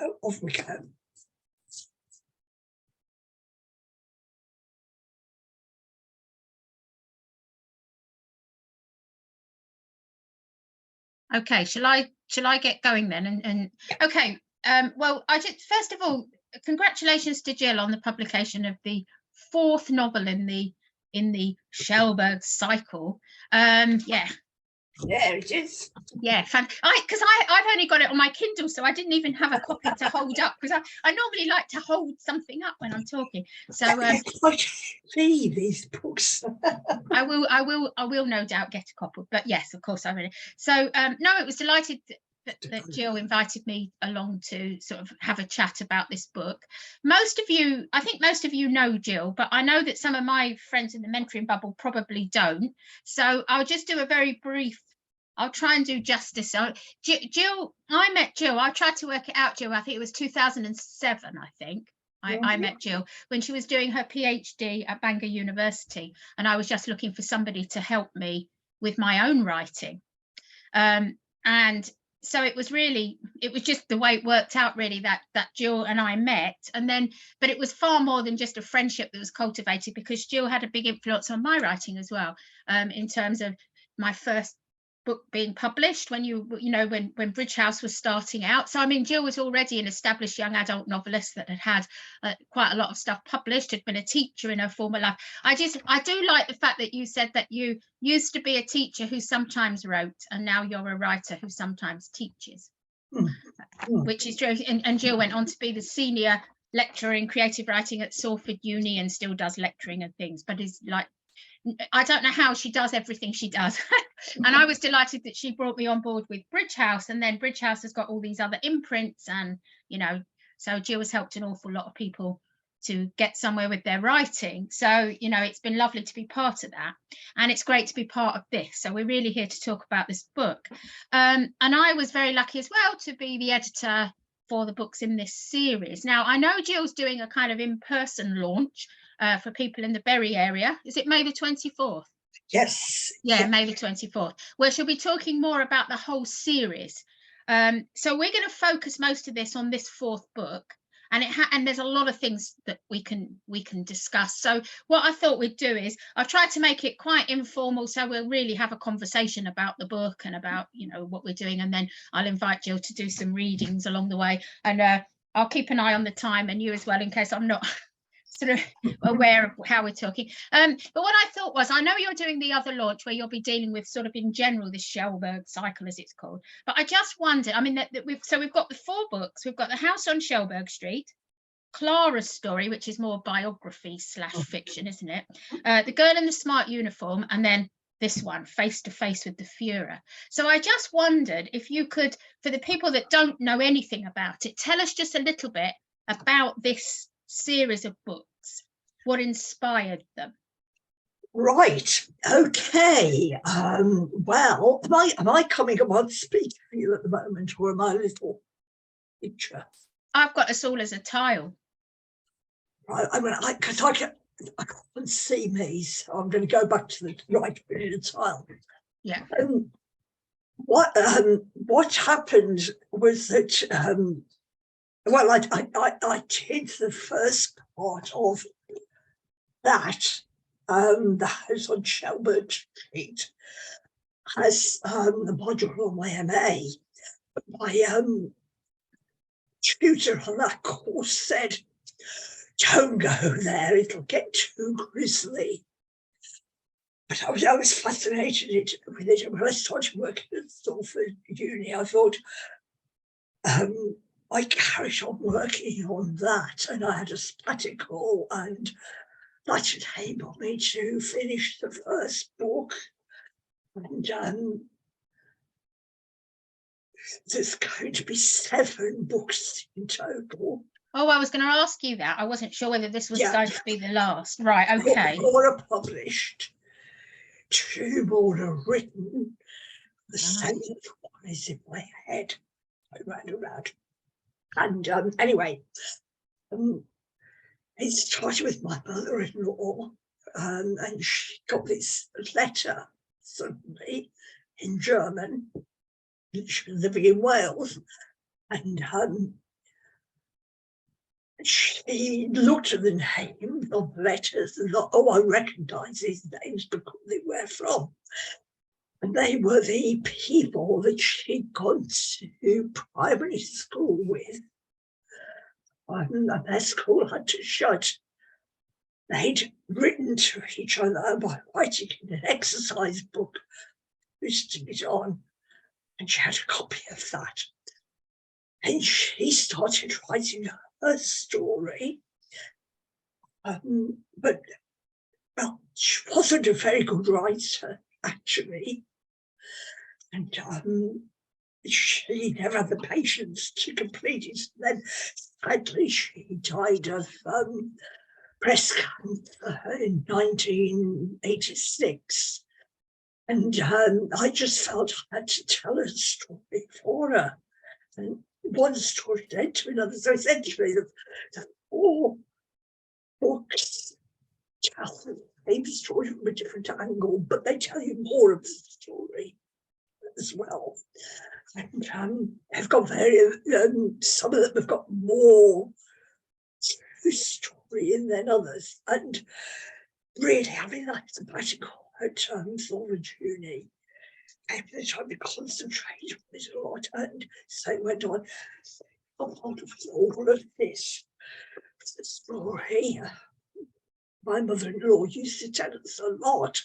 So off we go. Okay, shall I get going then? And okay, well, first of all, congratulations to Gill on the publication of the 4th novel in the Schellberg cycle. Yeah. There it is. Yeah, because I've only got it on my Kindle, so I didn't even have a copy to hold up, because I normally like to hold something up when I'm talking. So I see these books. I will no doubt get a copy, but yes, of course I read it. So no, it was delighted that Gill invited me along to sort of have a chat about this book. I think most of you know Gill, but I know that some of my friends in the mentoring bubble probably don't. So I'll just do a very brief. I'll try and do justice. So Gill, I met Gill. I tried to work it out, Gill. I think it was 2007. I think I met Gill when she was doing her PhD at Bangor University, and I was just looking for somebody to help me with my own writing. And so it was just the way it worked out, really, that Gill and I met. And then, but it was far more than just a friendship that was cultivated, because Gill had a big influence on my writing as well, in terms of my first book being published when when Bridge House was starting out. So I mean, Gill was already an established young adult novelist that had quite a lot of stuff published, had been a teacher in her former life. I do like the fact that you said that you used to be a teacher who sometimes wrote, and now you're a writer who sometimes teaches. Which is true. And Gill went on to be the senior lecturer in creative writing at Salford Uni, and still does lecturing and things, but is like, I don't know how she does everything she does. And I was delighted that she brought me on board with Bridge House, and then Bridge House has got all these other imprints, and so Gill has helped an awful lot of people to get somewhere with their writing. So it's been lovely to be part of that, and it's great to be part of this. So we're really here to talk about this book, and I was very lucky as well to be the editor for the books in this series. Now I know Gill's doing a kind of in-person launch for people in the Bury area. Is it May the 24th? Yes. Yeah, May the 24th, where she'll be talking more about the whole series. So we're going to focus most of this on this 4th book, and there's a lot of things that we can discuss. So what I thought we'd do is I've tried to make it quite informal, so we'll really have a conversation about the book and about what we're doing, and then I'll invite Gill to do some readings along the way, and I'll keep an eye on the time, and you as well, in case I'm not sort of aware of how we're talking. But what I thought was, I know you're doing the other launch where you'll be dealing with sort of in general this Schellberg cycle, as it's called, but I just wondered, I mean, we've got the 4 books. We've got The House on Schellberg Street, Clara's Story, which is more biography / fiction, isn't it? The Girl in the Smart Uniform, and then this one, Face to Face with the Führer. So I just wondered if you could, for the people that don't know anything about it, tell us just a little bit about this series of books, what inspired them. Right. Okay. Well, am I coming on speaker for you at the moment, or am I a little picture? I've got us all as a tile. Right. I mean, because I can't see me, so I'm going to go back to the right bit of the tile. Yeah. What happened was that well, I did the first part of that. The House on Schellberg Street has the module on my MA. My tutor on that course said, "Don't go there, it'll get too grisly." But I was fascinated with it. And when I started working at Salford Uni, I thought, I carried on working on that, and I had a sabbatical, and that enabled me to finish the first book. And there's going to be 7 books in total. Oh, I was going to ask you that. I wasn't sure whether this was going to be the last. Right, okay. 4 are published, 2 more are written. The 7th one is in my head. Around. And anyway, it started with my mother-in-law, and she got this letter suddenly in German. She was living in Wales, and she looked at the name of the letters and thought, oh, I recognise these names because they were from. And they were the people that she'd gone to primary school with. And their school had to shut. They'd written to each other by writing in an exercise book, listing it on, and she had a copy of that. And she started writing her story. But well, she wasn't a very good writer, actually. And she never had the patience to complete it. And then sadly, she died of breast cancer in 1986. And I just felt I had to tell a story for her. And one story led to another. So essentially, the 4 books tell the same story from a different angle, but they tell you more of the story as well. And they've got some of them have got more story in than others. And really, I mean, that sabbatical at Thornage Uni gave me the time to concentrate on it a lot. And so it went on. All of this was the story. My mother-in-law used to tell us a lot.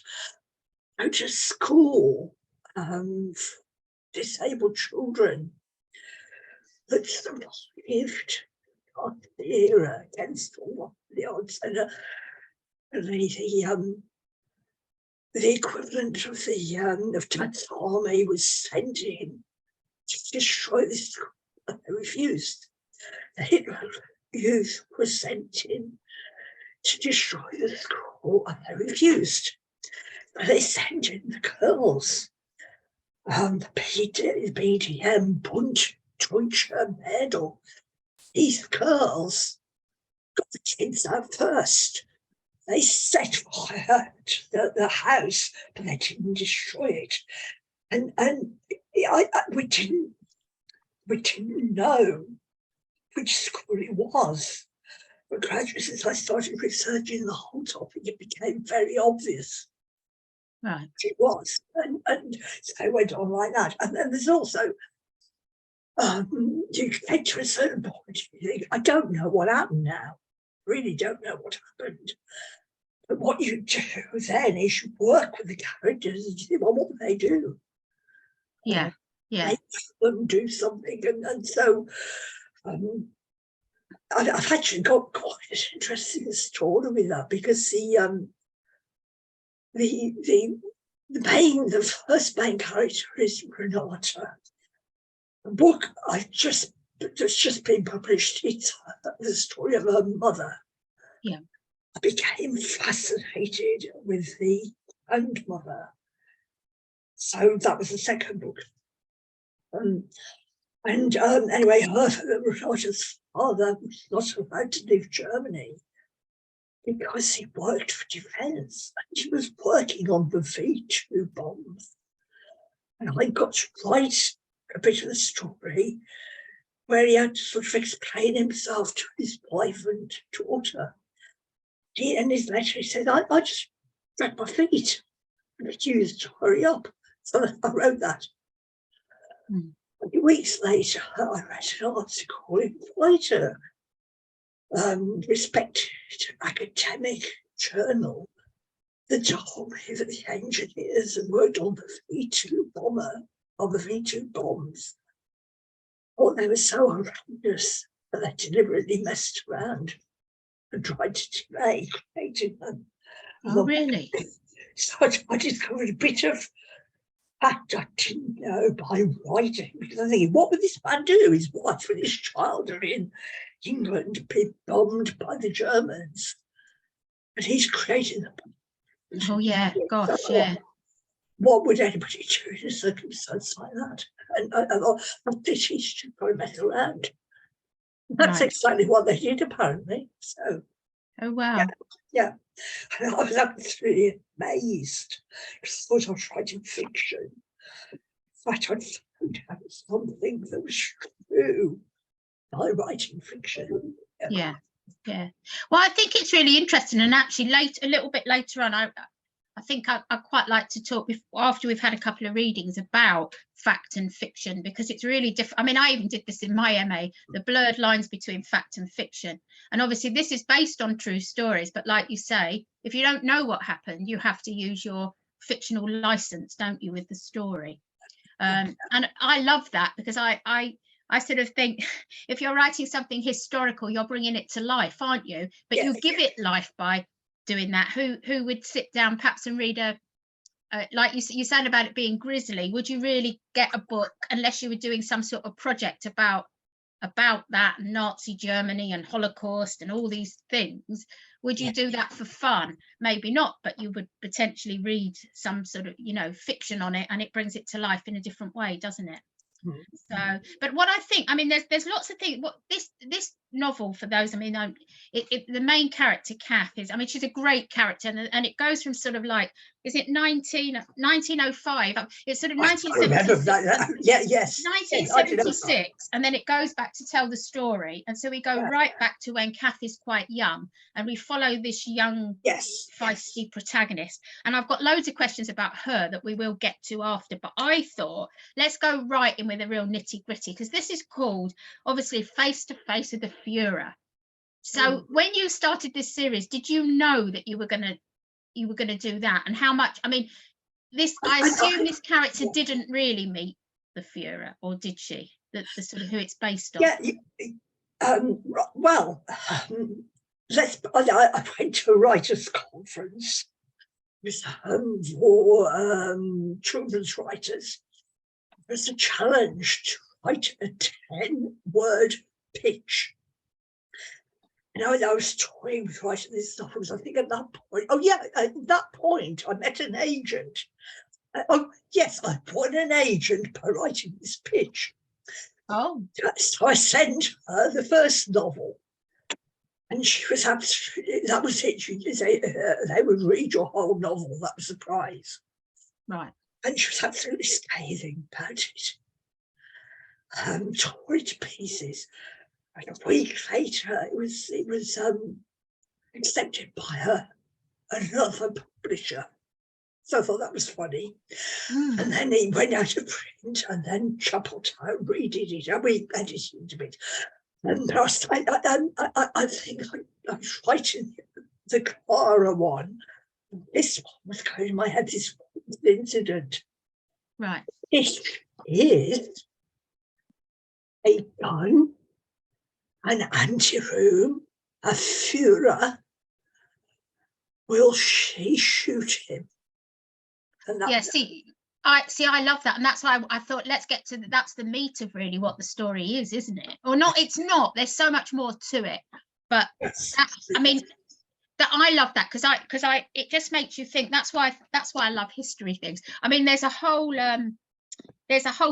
Go to school, disabled children that survived the era against all the odds, and the equivalent of Dad's army was sent in to destroy the school, and they refused. The Hitler youth was sent in to destroy the school, and they refused. But they sent in the girls. The BDM Bund Deutsche medal. These girls got the kids out first. They set fire to the house, but they didn't destroy it. And we didn't know which school it was. But gradually, since I started researching the whole topic, it became very obvious. Right. It was. And so it went on like that. And then there's also, you get to a certain point, you think, I don't know what happened now. Really don't know what happened. But what you do then is you work with the characters and you think, well, what would they do? Yeah, yeah. Make them do something. And so I've actually got quite an interesting story with that, because the first main character is Renata. The book that's just been published, it's the story of her mother. Yeah. I became fascinated with the grandmother. So that was the second book. Anyway, Renata's father was not allowed to leave Germany because he worked for defence, and he was working on the V2 bombs. And I got to write a bit of the story where he had to sort of explain himself to his wife and daughter. In his letter, he said, I just dragged my feet and refused to hurry up. So I wrote that. Mm. A few weeks later, I read an article in Later, respected academic journal, that told me that the engineers had worked on the V2 bomber, on the V2 bombs. Oh, they were so horrendous that they deliberately messed around and tried to delay creating them. Oh, really? So I discovered a bit of fact I didn't know by writing, because I think, what would this man do? His wife and his child are in England, being bombed by the Germans, and he's creating them. Oh, yeah, gosh, yeah. What would anybody do in a circumstance like that? And I thought, this is just going to mess around. That's Right. exactly what they did, apparently. So, Oh, wow. yeah. I was absolutely amazed, because I thought I was writing fiction. In fact, I'd found out something that was true by writing fiction. Yeah. Well, I think it's really interesting, and actually a little bit later on, I think I quite like to talk after we've had a couple of readings about fact and fiction, because it's really different. I mean, I even did this in my MA, the blurred lines between fact and fiction. And obviously this is based on true stories, but like you say, if you don't know what happened, you have to use your fictional license, don't you, with the story. And I love that, because I sort of think if you're writing something historical, you're bringing it to life, aren't you? But you give it life by doing that. Who would sit down perhaps and read like you said about it being grisly? Would you really get a book unless you were doing some sort of project about that Nazi Germany and Holocaust and all these things? Would you do that for fun? Maybe not, but you would potentially read some sort of, you know, fiction on it, and it brings it to life in a different way, doesn't it? So, but what I think, I mean, there's lots of things. What this novel, for those, I mean, the main character, Käthe, is, I mean, she's a great character, and it goes from sort of like, is it 1905? It's sort of 1976. Yes. 1976, and then it goes back to tell the story, and so we go right back to when Käthe is quite young, and we follow this young, feisty protagonist. And I've got loads of questions about her that we will get to after, but I thought let's go right in with a real nitty-gritty, because this is called, obviously, Face to Face with the Führer. So when you started this series, did you know that you were gonna do that? And how much, I mean, I assume this character didn't really meet the Führer, or did she? The sort of who it's based on. Well, I went to a writers' conference with for children's writers. It was a challenge to write a 10-word pitch. And I was toying with writing this stuff. I think at that point, at that point, I met an agent. I won an agent by writing this pitch. Oh. So I sent her the first novel. And she was absolutely, that was it. She did say they would read your whole novel. That was the prize. Right. And she was absolutely scathing about it. Tore it to pieces. And a week later, it was accepted by another publisher. So I thought that was funny. And then he went out of print, and then Chapeltown redid it, and we edited a bit. And I think I was writing the Clara one. This one was going in my head, this incident. Right. It is a gun, an anteroom, a Führer. Will she shoot him? I love that, and that's why I thought let's get to that's the meat of really what the story is, isn't it? Or not? It's not. There's so much more to it, but I mean, that I love that because it just makes you think. That's why I love history things. I mean, there's a whole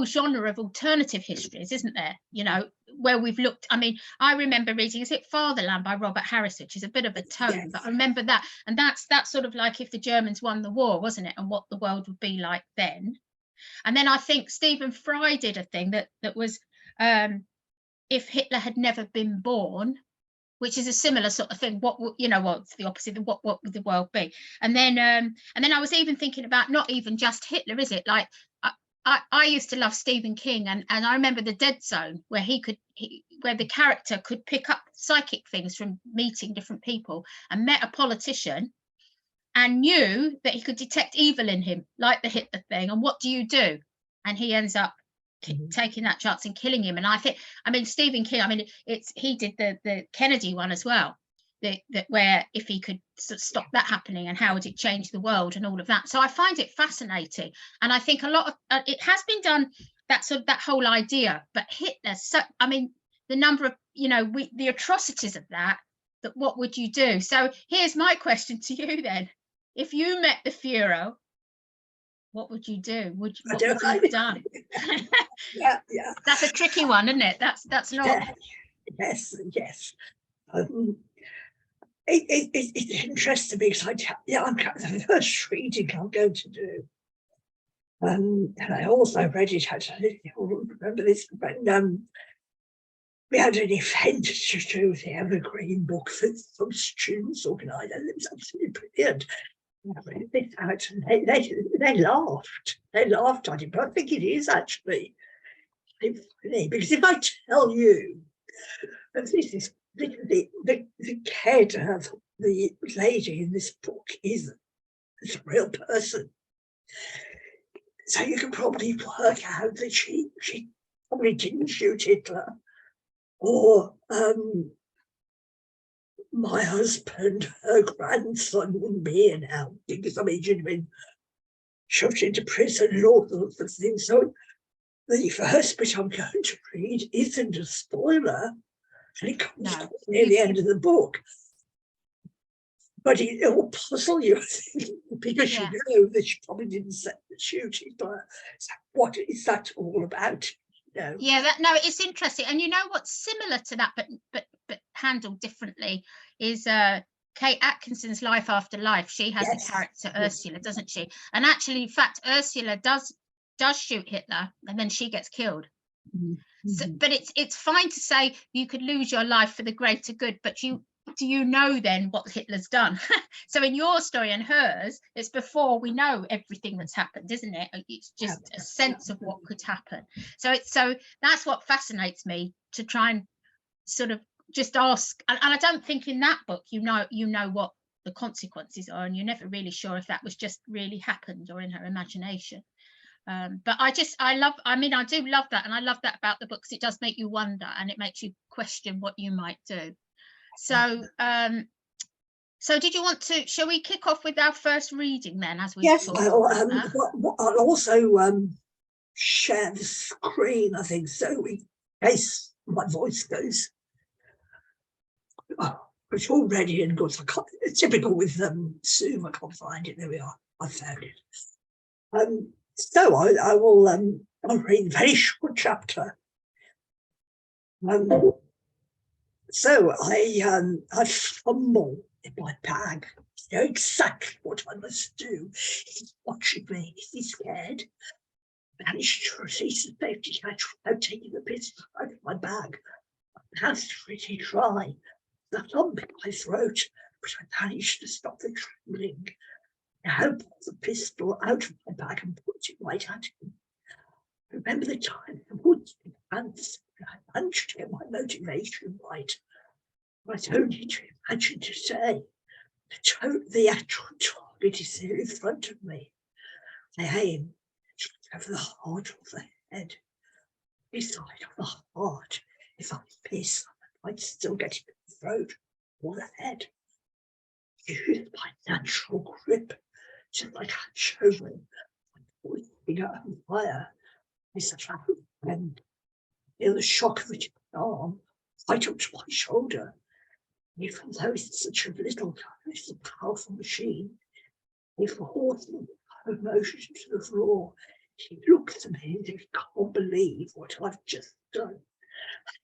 genre of alternative histories, isn't there? You know, where we've looked. I mean, I remember reading, is it Fatherland by Robert Harris, which is a bit of a tome, but I remember that, and that's sort of like if the Germans won the war, wasn't it, and what the world would be like then. And then I think Stephen Fry did a thing that was if Hitler had never been born, which is a similar sort of thing. What's the opposite of what would the world be? And then I was even thinking about not even just Hitler, is it? Like I used to love Stephen King, and I remember The Dead Zone, where where the character could pick up psychic things from meeting different people, and met a politician and knew that he could detect evil in him, like the Hitler thing. And what do you do? And he ends up taking that chance and killing him. And I think, I mean, Stephen King, I mean, he did the Kennedy one as well, that where if he could sort of stop that happening, and how would it change the world and all of that. So I find it fascinating, and I think a lot of it has been done, that whole idea. But Hitler, so I mean, the number of the atrocities of that what would you do? So here's my question to you then: if you met the Führer, what would you do? What would you have done? Yeah. That's a tricky one, isn't it? That's not. Yes. It's interesting because I'm the first reading I'm going to do. And I also read it, actually, you'll remember this, when we had an event to do with the Evergreen book that some students organised, and it was absolutely brilliant. They laughed. They laughed at it, but I think it is actually funny, because if I tell you that this is the kid of the lady in this book is a real person, so you can probably work out that she probably didn't shoot Hitler, or my husband, her grandson, wouldn't be here now, because I mean, she'd been shoved into prison and all sorts of things. So the first bit I'm going to read isn't a spoiler, and it comes near the end of the book. But it will puzzle you, I think, because you know that she probably didn't shoot Hitler. So what is that all about? You know? Yeah, it's interesting. And you know what's similar to that, but handled differently, is Kate Atkinson's Life After Life. She has a character, Ursula, doesn't she? And actually, in fact, Ursula does shoot Hitler, and then she gets killed. Mm-hmm. So, but it's fine to say you could lose your life for the greater good, but do you know then what Hitler's done? So in your story and hers, it's before we know everything that's happened, isn't it? It's just a sense of what could happen. So that's what fascinates me, to try and sort of just ask. And I don't think in that book you know what the consequences are, and you're never really sure if that was just really happened or in her imagination. But I do love that, and I love that about the books. It does make you wonder, and it makes you question what you might do. So so did you want to, shall we kick off with our first reading then, as we Yes, I'll also share the screen, I think, so in case my voice goes, it's all ready and good. It's typical with Zoom, I can't find it. There we are, I found it. So I will I'll read a very short chapter. So I fumble in my bag. I know exactly what I must do. He's watching me. Is he scared? I managed to release the safety catch without taking the pistol out of my bag. My mouth is pretty dry. The lump in my throat, but I managed to stop the trembling. I pulled the pistol out of my bag and put it right at him. I remember the time the woods in pants. I managed to get my motivation right. I don't need to imagine to say the actual target is there in front of me. I aim over the heart of the head. Beside of the heart, if I miss, I might still get it in the throat or the head. Use my natural grip, just like I showed me. My finger on fire is a trap and feel the shock of it in my arm right up to my shoulder. Even though it's such a little gun, it's a powerful machine. If a horse motion to the floor, he looks at me as if he can't believe what I've just done.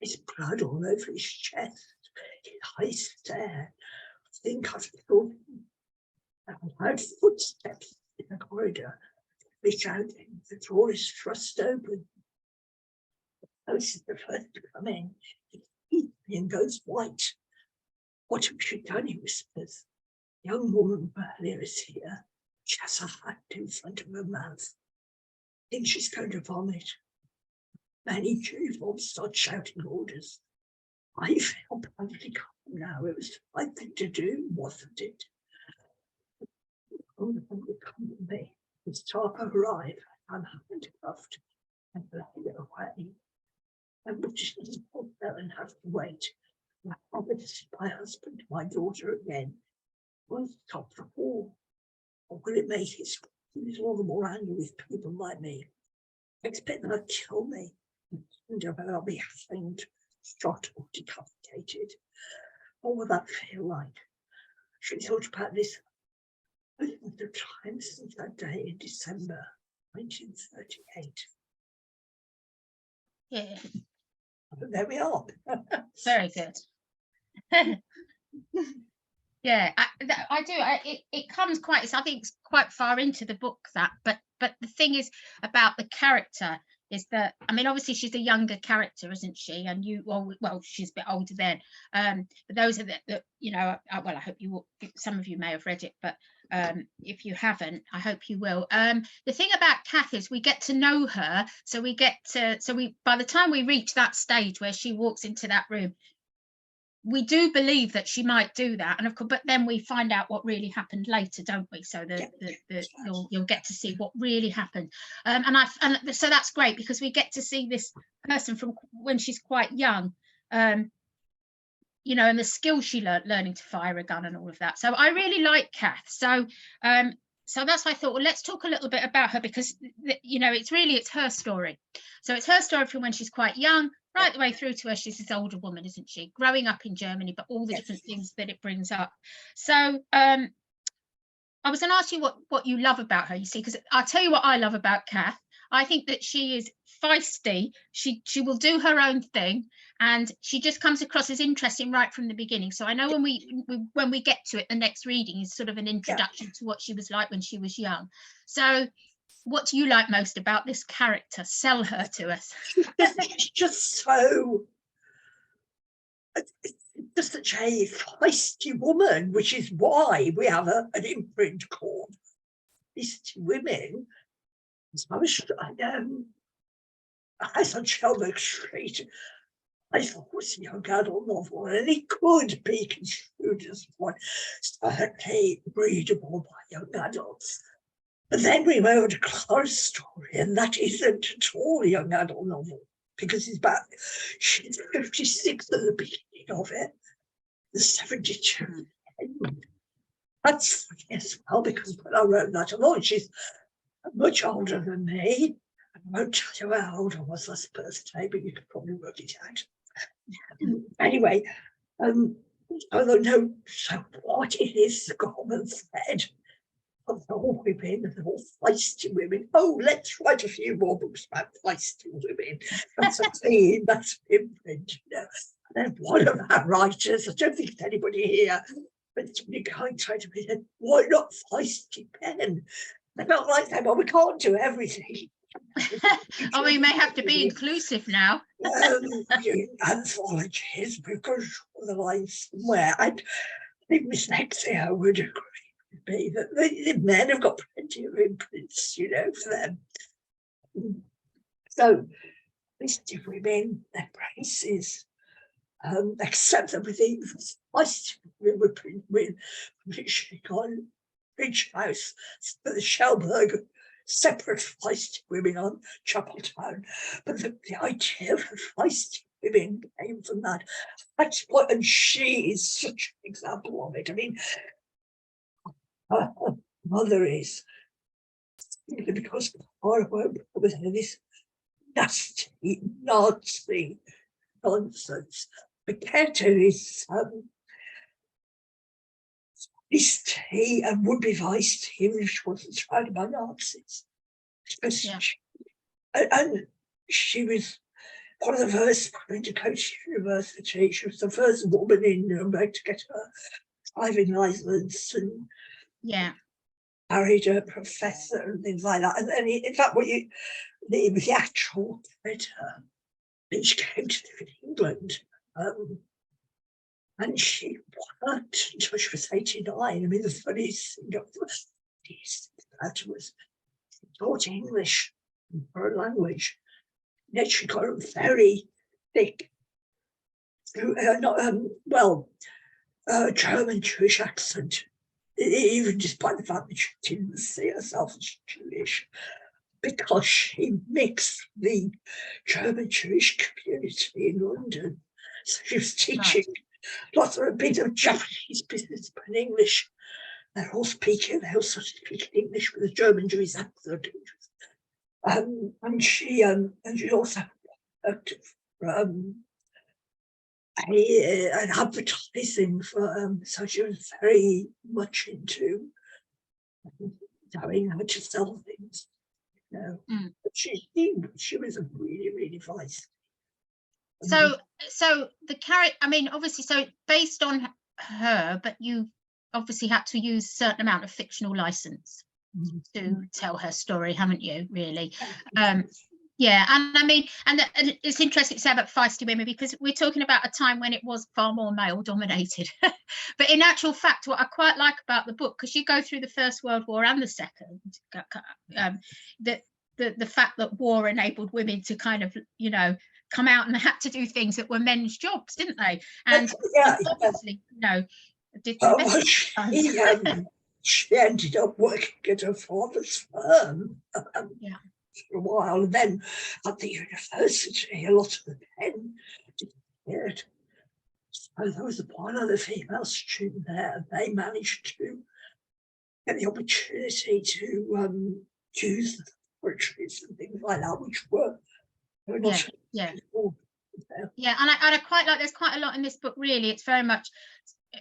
There's blood all over his chest. His eyes stare. I think I've killed him. I heard footsteps in the corridor. Reach out, the door is thrust open. The host is the first to come in. He sees me and goes white. What have she done, he whispers. The young woman earlier is here. She has a hand in front of her mouth. I think she's going to vomit. Many uniforms start shouting orders. I feel perfectly calm now. It was the right thing to do, wasn't it? The woman would come to me. The staff arrive. I'm handcuffed and laid away. I would just hold there and have to wait. My husband, my daughter again. Will it stop the war? Or will it make his all the more angry with people like me? I expect they'll kill me. And I'll be hanged, shot, or decapitated. What will that feel like? She thought about this the time since that day in December 1938. Yeah. But there we are. Very good. Yeah, I do. It comes quite. I think it's quite far into the book, that. But the thing is about the character is that, I mean, obviously she's a younger character, isn't she? And you, well, she's a bit older then. But those are the you know, well, I hope you will, some of you may have read it, but if you haven't, I hope you will. The thing about Käthe is we get to know her, so we get to, by the time we reach that stage where she walks into that room, we do believe that she might do that, and of course, but then we find out what really happened later, don't we? So you'll get to see what really happened, and so that's great, because we get to see this person from when she's quite young, you know, and the skill she learned learning to fire a gun and all of that. So I really like Käthe. So that's why I thought, well, let's talk a little bit about her, because you know, it's her story. So it's her story from when she's quite young right the way through to where she's this older woman, isn't she, growing up in Germany, but all the different things that it brings up. So I was going to ask you what you love about her, you see, because I'll tell you what I love about Käthe. I think that she is feisty. She will do her own thing, and she just comes across as interesting right from the beginning. So I know when we get to it, the next reading is sort of an introduction to what she was like when she was young. So what do you like most about this character? Sell her to us. She's just so, just such a feisty woman, which is why we have an imprint called Feisty Women. I was on Schellberg Street. I thought it was a young adult novel, and it could be construed as one, certainly readable by young adults. But then we went over to Clara's story, and that isn't at all a young adult novel, because she's 56 at the beginning of it, the 72. That's funny as well, because when I wrote that along, she's much older than me. I won't tell you how old I was last birthday, but you could probably work it out. Anyway, I don't know what it is the common thread of all women, and all feisty women. Oh, let's write a few more books about feisty women. That's a theme, that's imprint, you know. And then one of our writers, I don't think it's anybody here, but it's really kind to me, said, why not feisty pen? I felt like that, well, we can't do everything. Oh, we may have to be inclusive now. Anthologies, because the lines somewhere. I think Miss Nexia would agree with me that the men have got plenty of imprints, you know, for them. So, feisty women, their braces, except that with the feisty women were with literally gone Bridge House, the Schellberg, separate feisty women on Chapeltown. But the idea of feisty women came from that. That's what, and she is such an example of it. I mean, her mother is, because I won't with her this nasty Nazi nonsense. But Käthe is feisty and would be feisty even if she wasn't surrounded by Nazis. And she was one of the first women to go to university. She was the first woman in Nuremberg to get her driving license, and married a professor and things like that. And then, in fact, the actual editor, and she came to live in England. And she worked until she was 89. I mean, the funniest thing was she taught English, her language. Yet she got a very thick, German Jewish accent, even despite the fact that she didn't see herself as Jewish, because she mixed the German Jewish community in London. So she was teaching lots of a bit of Japanese business, but in English. They all speak English with a German Jewish accent. And she also worked for an advertising firm, so she was very much into knowing how to sell things. You know, but she was a really, really feisty. So the character, I mean, obviously, so based on her, but you obviously had to use a certain amount of fictional license to tell her story, haven't you, really? Yeah, and I mean, and it's interesting to say about feisty women, because we're talking about a time when it was far more male dominated. But in actual fact, what I quite like about the book, because you go through the First World War and the Second, the fact that war enabled women to kind of, you know, come out and had to do things that were men's jobs, didn't they? And yeah, obviously, you know, did well, the best. she ended up working at her father's firm Yeah. for a while, and then at the university, a lot of the men disappeared. So there was one other female student there. They managed to get the opportunity to use the laboratories and things like that, which were not Yeah. Yeah, and I quite like, there's quite a lot in this book, really. It's very much,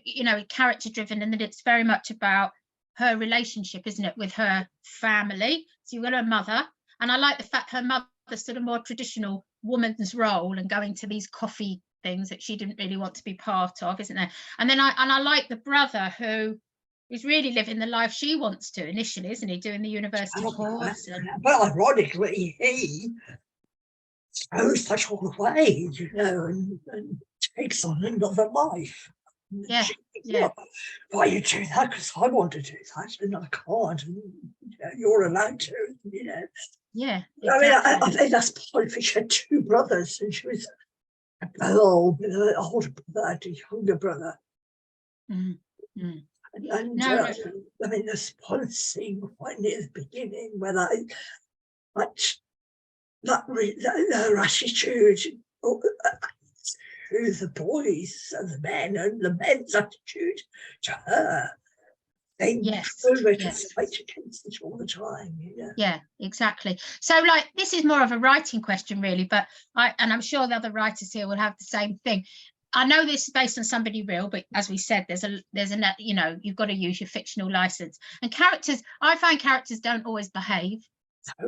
you know, character driven, and that it's very much about her relationship, isn't it, with her family. So you've got her mother, and I like the fact her mother's sort of more traditional woman's role and going to these coffee things that she didn't really want to be part of, isn't there? And then I like the brother who is really living the life she wants to initially, isn't he, doing the university course. But ironically, he throws that all away, you know, and takes on another life. Yeah, yeah. Why you do that? Because I want to do that, and I can't. And you know, you're allowed to, you know. Yeah, exactly. I mean, I think that's part of it. She had two brothers, and she was a girl with an older brother and a younger brother. Mm, mm. And No. I mean, there's one scene right near the beginning where her attitude to the boys and the men, and the men's attitude to her, they drove her to fight against it all the time, you know. Yeah, exactly. So, like, this is more of a writing question, really, but I'm sure the other writers here will have the same thing. I know this is based on somebody real, but as we said, there's a you know, you've got to use your fictional license. And characters, I find characters don't always behave.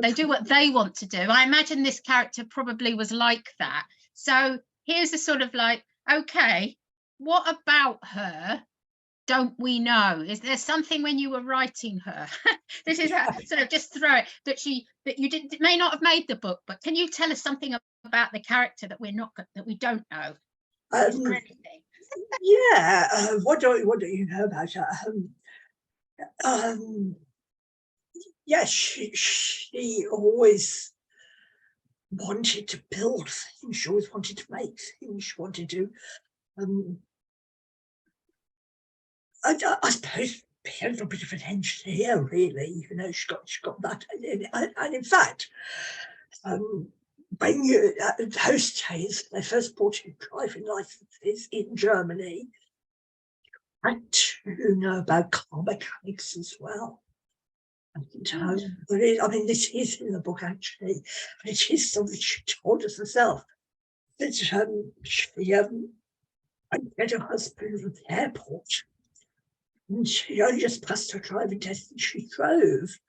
They do what they want to do. I imagine this character probably was like that. So here's a sort of like, okay, what about her don't we know? Is there something when you were writing her? This is how, sort of just throw it, that you may not have made the book, but can you tell us something about the character that we don't know? Yeah. What do you know about her? Yes, she always wanted to build things. She always wanted to make things. She wanted to. I suppose be a little bit of an engineer, really. You know, she got that, and in fact, when you those days, they first bought you driving licenses in Germany. You had to know about car mechanics as well. And, I mean, this is in the book actually, and it is something she told us herself. That she met her husband at the airport, and she only just passed her driving test, and she drove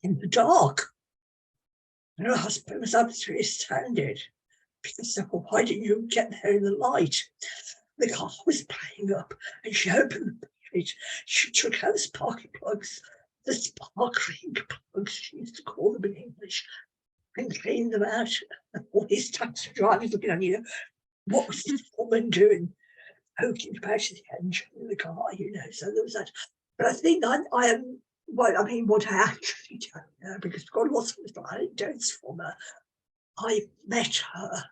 in the dark. And her husband was absolutely astounded, because they said, well, why didn't you get there in the light? The car was playing up, and she opened the bonnet. She took out the sparkling plugs, she used to call them in English, and cleaned them out. And all these taxi drivers looking at you, what was this woman doing? Poking about the engine in the car, you know. So there was that. But I think I am. Well, I mean, what I actually don't know, because I've got lots of little anecdotes from her. I met her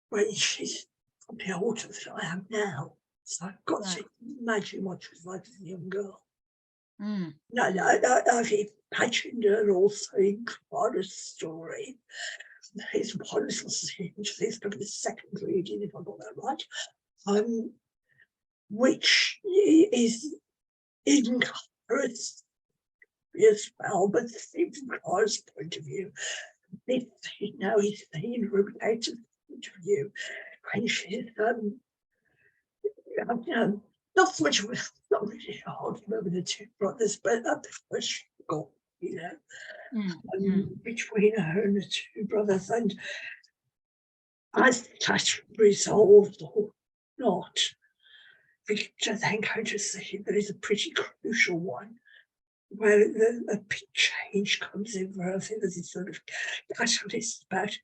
when she's probably older than I am now. So I've got to imagine what she was like as a young girl. Mm. No, I've imagined her also in Clara's story. There's one little scene, which is probably the second reading, if I got that right, which is in Clara's as well, but from Clara's point of view, this, you know, is in Rebecca's point of view, when she's not so much, not really hard with the two brothers, but at the first got, you know, between her and the two brothers, and as that resolved or not, I think I'm going to say that is a pretty crucial one. where the big change comes in, where I think there's this sort of catalyst about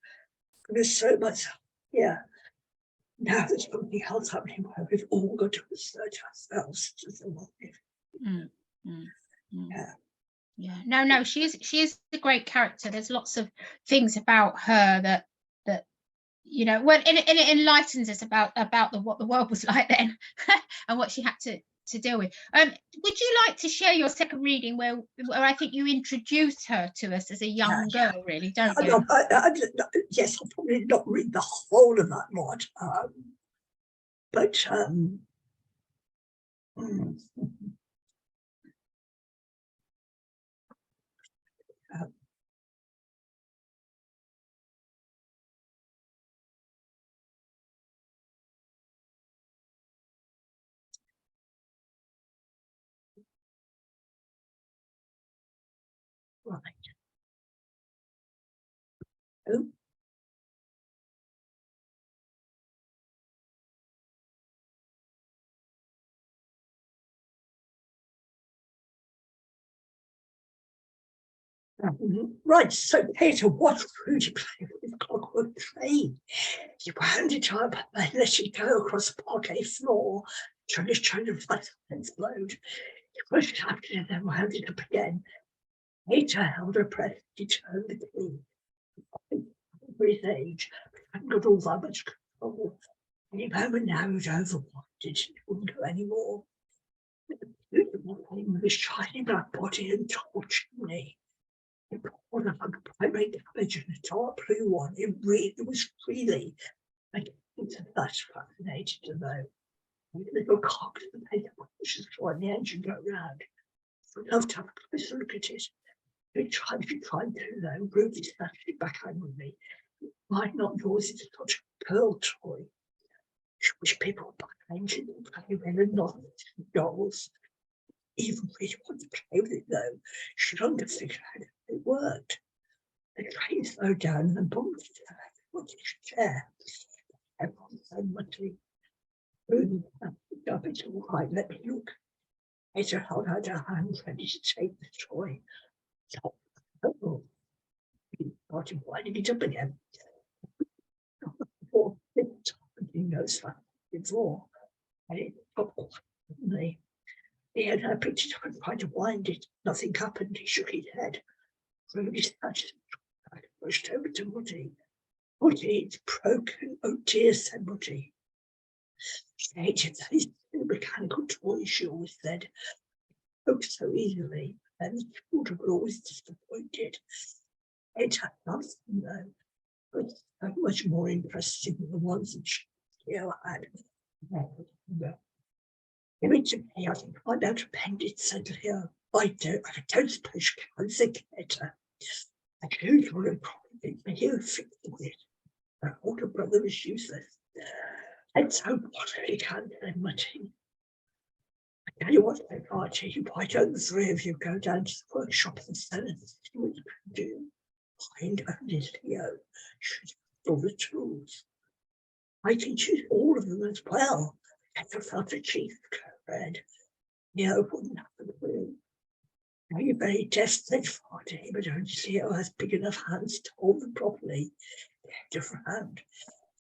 there's so much, yeah. Now there's something else happening where we've all got to assert ourselves to the life. Mm, mm, mm. Yeah. Yeah, no, she is a great character. There's lots of things about her that you know, well, and it enlightens us about what the world was like then and what she had to deal with. Would you like to share your second reading where I think you introduced her to us as a young girl, really, don't you? Yes, I'll probably not read the whole of that lot, but right. Oh, right, so Käthe, what would you play with Clockwork Train? You wound it up and let it go across the parquet floor, trying to fight and explode. You pushed it up and then wound it up again. Käthe held her breath to turn the key. For his age, hadn't got all that much control. Any moment now he'd overwhelmed it, it wouldn't go anymore. The beautiful thing with his shiny black body and tall chimney. It poured like a primate cabbage and a dark blue one. It was freely. And that's fascinated to know. The little cock at the paper pushes when the engine go round. I'd love to have a closer look at it. She tried to, though. Ruby snatched it back angrily. Why not yours is such a pearl toy? I wish people would buy an engine and play with and not dolls. Even really want to play with it, though. She'd understand how it worked. The train slowed down and bumped into his chair. Everyone said muttering. Ruby picked up, it's all right, let me look. Käthe held out her hand, ready to take the toy. Oh, he started winding it up again. Before he knows that before, and it stopped suddenly. He had picked it up and tried to wind it. Nothing happened. He shook his head. Ruby snatched it and rushed over to Muddy. Muddy, it's broken. Oh dear, said Muddy. She hated these mechanical toys, she always said. Broke so easily, and the children were always disappointed. It had nothing, though, but so much more interesting than the ones that she had. Give it to me, I can find out append it, said Leo. I don't suppose you can, said Käthe. I do probably for you fixing it. Her older brother was useless. Let's hope what he can, said Mutty. I tell you what, said Archie, why don't the three of you go down to the workshop and sell and see what you can do? Find only Leo should have all the tools. I can choose all of them as well. Käthe felt a chief read. Leo wouldn't have the clue. Now you're very desperate for it, but only Leo has big enough hands to hold them properly. Käthe frowned.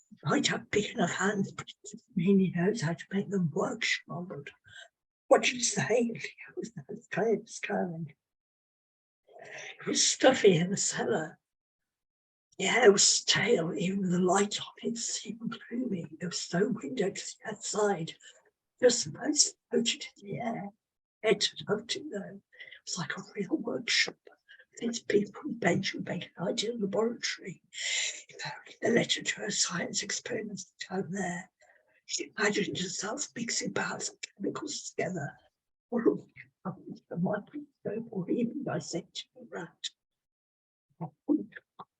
He might have big enough hands, but it doesn't mean he knows how to make them work, she mumbled. What did you say? Leo's nose curling. It was stuffy in the cellar. The air was stale, even the light on it seemed gloomy. There was no window to the outside. Just most floated in the air. Ed had hoped it, though. It was like a real workshop. With its people and bench would make an ideal laboratory. If only the letter to her science experiments down there. She imagined herself mixing baths and chemicals together, or looking at the microscope, or even dissecting a rat. I wouldn't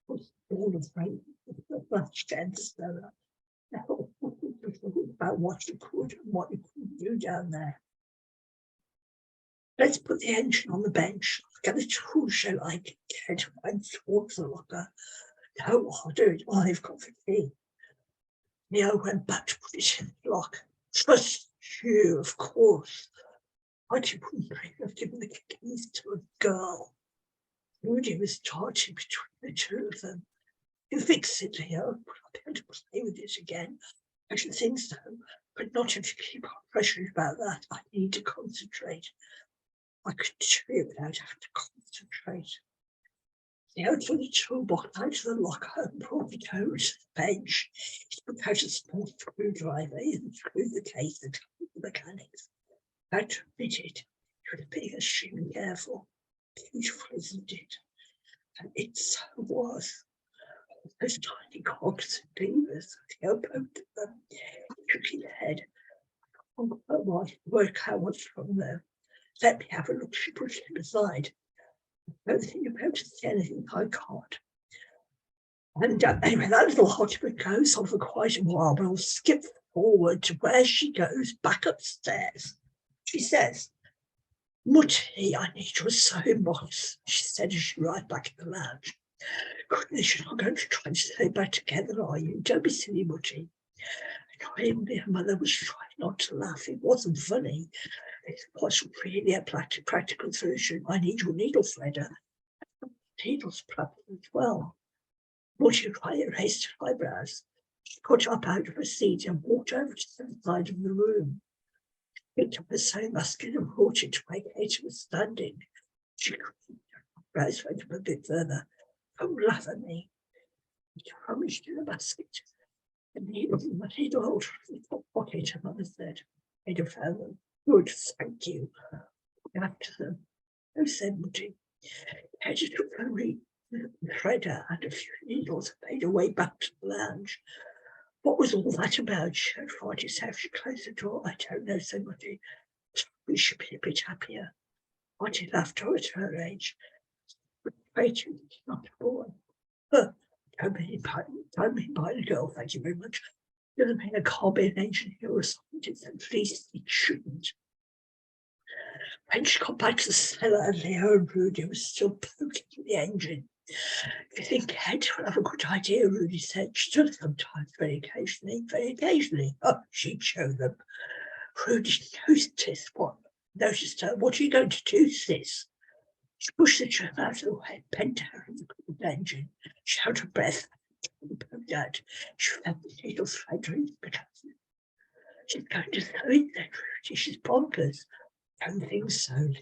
put all of the flash cellar. About what you could and what you couldn't do down there. Let's put the engine on the bench. Get the tools, shall I? Käthe went towards the locker. No, I'll do it while I've got the key. Leo went back to put it in the lock. Trust you, of course. Archie wouldn't dream of giving the keys to a girl. Rudy was charging between the two of them. You fix it, Leo. I'll be able to play with it again. I should think so, but not if you keep on pressuring about that. I need to concentrate. I could do it without having to concentrate. Leo took the toolbox out of the locker and brought it over to the bench. He took out a small screwdriver and screwed the case and told the mechanics. I had to admit it. You would have been extremely careful. Beautiful, isn't it? And it so was. Those tiny cogs and levers, Leo poked at them. He shook his head. I can't quite work out what's wrong there. Let me have a look. She pushed him aside. I don't think you'll be able to see anything I can't. And anyway, that little hotbed goes on for quite a while, but I'll skip forward to where she goes back upstairs. She says, Mutty, I need your sewing box, she said as she arrived back in the lounge. Goodness, you're not going to try and sew back together, are you? Don't be silly, Mutty. And her mother was trying not to laugh. It wasn't funny. It was really a practical solution. I need your needle threader. Needles perhaps as well. Mutty raised her eyebrows. She got up out of her seat and walked over to the side of the room. She picked up her sewing basket and brought it to where Käthe was standing. She creaked her eyebrows went up a bit further. Don't laugh at me. She rummaged in the basket. The needle holder in the top pocket, her mother said. Ada found them. Good, thank you. After them. Oh, said Mutty. Käthe took her threader and a few needles and made her way back to the lounge. What was all that about? She heard Friday say she closed the door. I don't know, said Mutty. We should be a bit happier. Friday laughed at her age. But Rachel is not a boy. Don't mean by the girl, thank you very much. Doesn't mean I can't be an engineer or a scientist, at least it shouldn't. When she got back to the cellar, Leo and Rudy were still poking at the engine. If you think Käthe will have a good idea, Rudy said. She does sometimes, very occasionally. Oh, she'd show them. Rudy noticed her. What are you going to do, sis? She pushed the trim out of the way, bent her in the engine. She held her breath and poked out. She felt the needle thread because she's going to sew it then, Rudy. She's bonkers. Don't think so.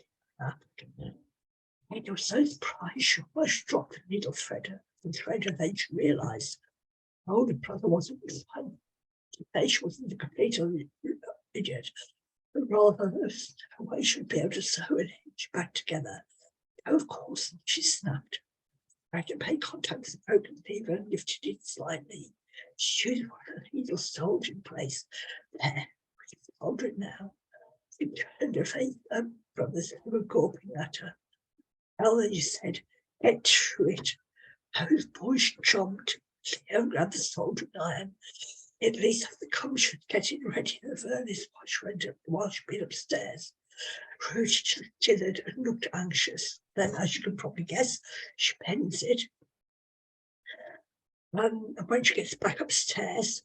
Käthe was so surprised she almost dropped the needle threader. Then she realised her older brother wasn't fine. She wasn't a complete idiot, but rather the way she would be able to sew an inch back together. Oh, of course, she snapped. Tried to make contact with the broken lever and lifted it slightly. She used one of the needles to hold in place. There, we can hold it now. She turned her face up from the who were gawping at her. Well, then, she said, get to it. Those boys jumped. Leo grabbed the soldering iron. At least have the commission getting ready in the furnace while she'd been upstairs. Rudy chithered and looked anxious. Then, as you can probably guess, she bends it. And when she gets back upstairs,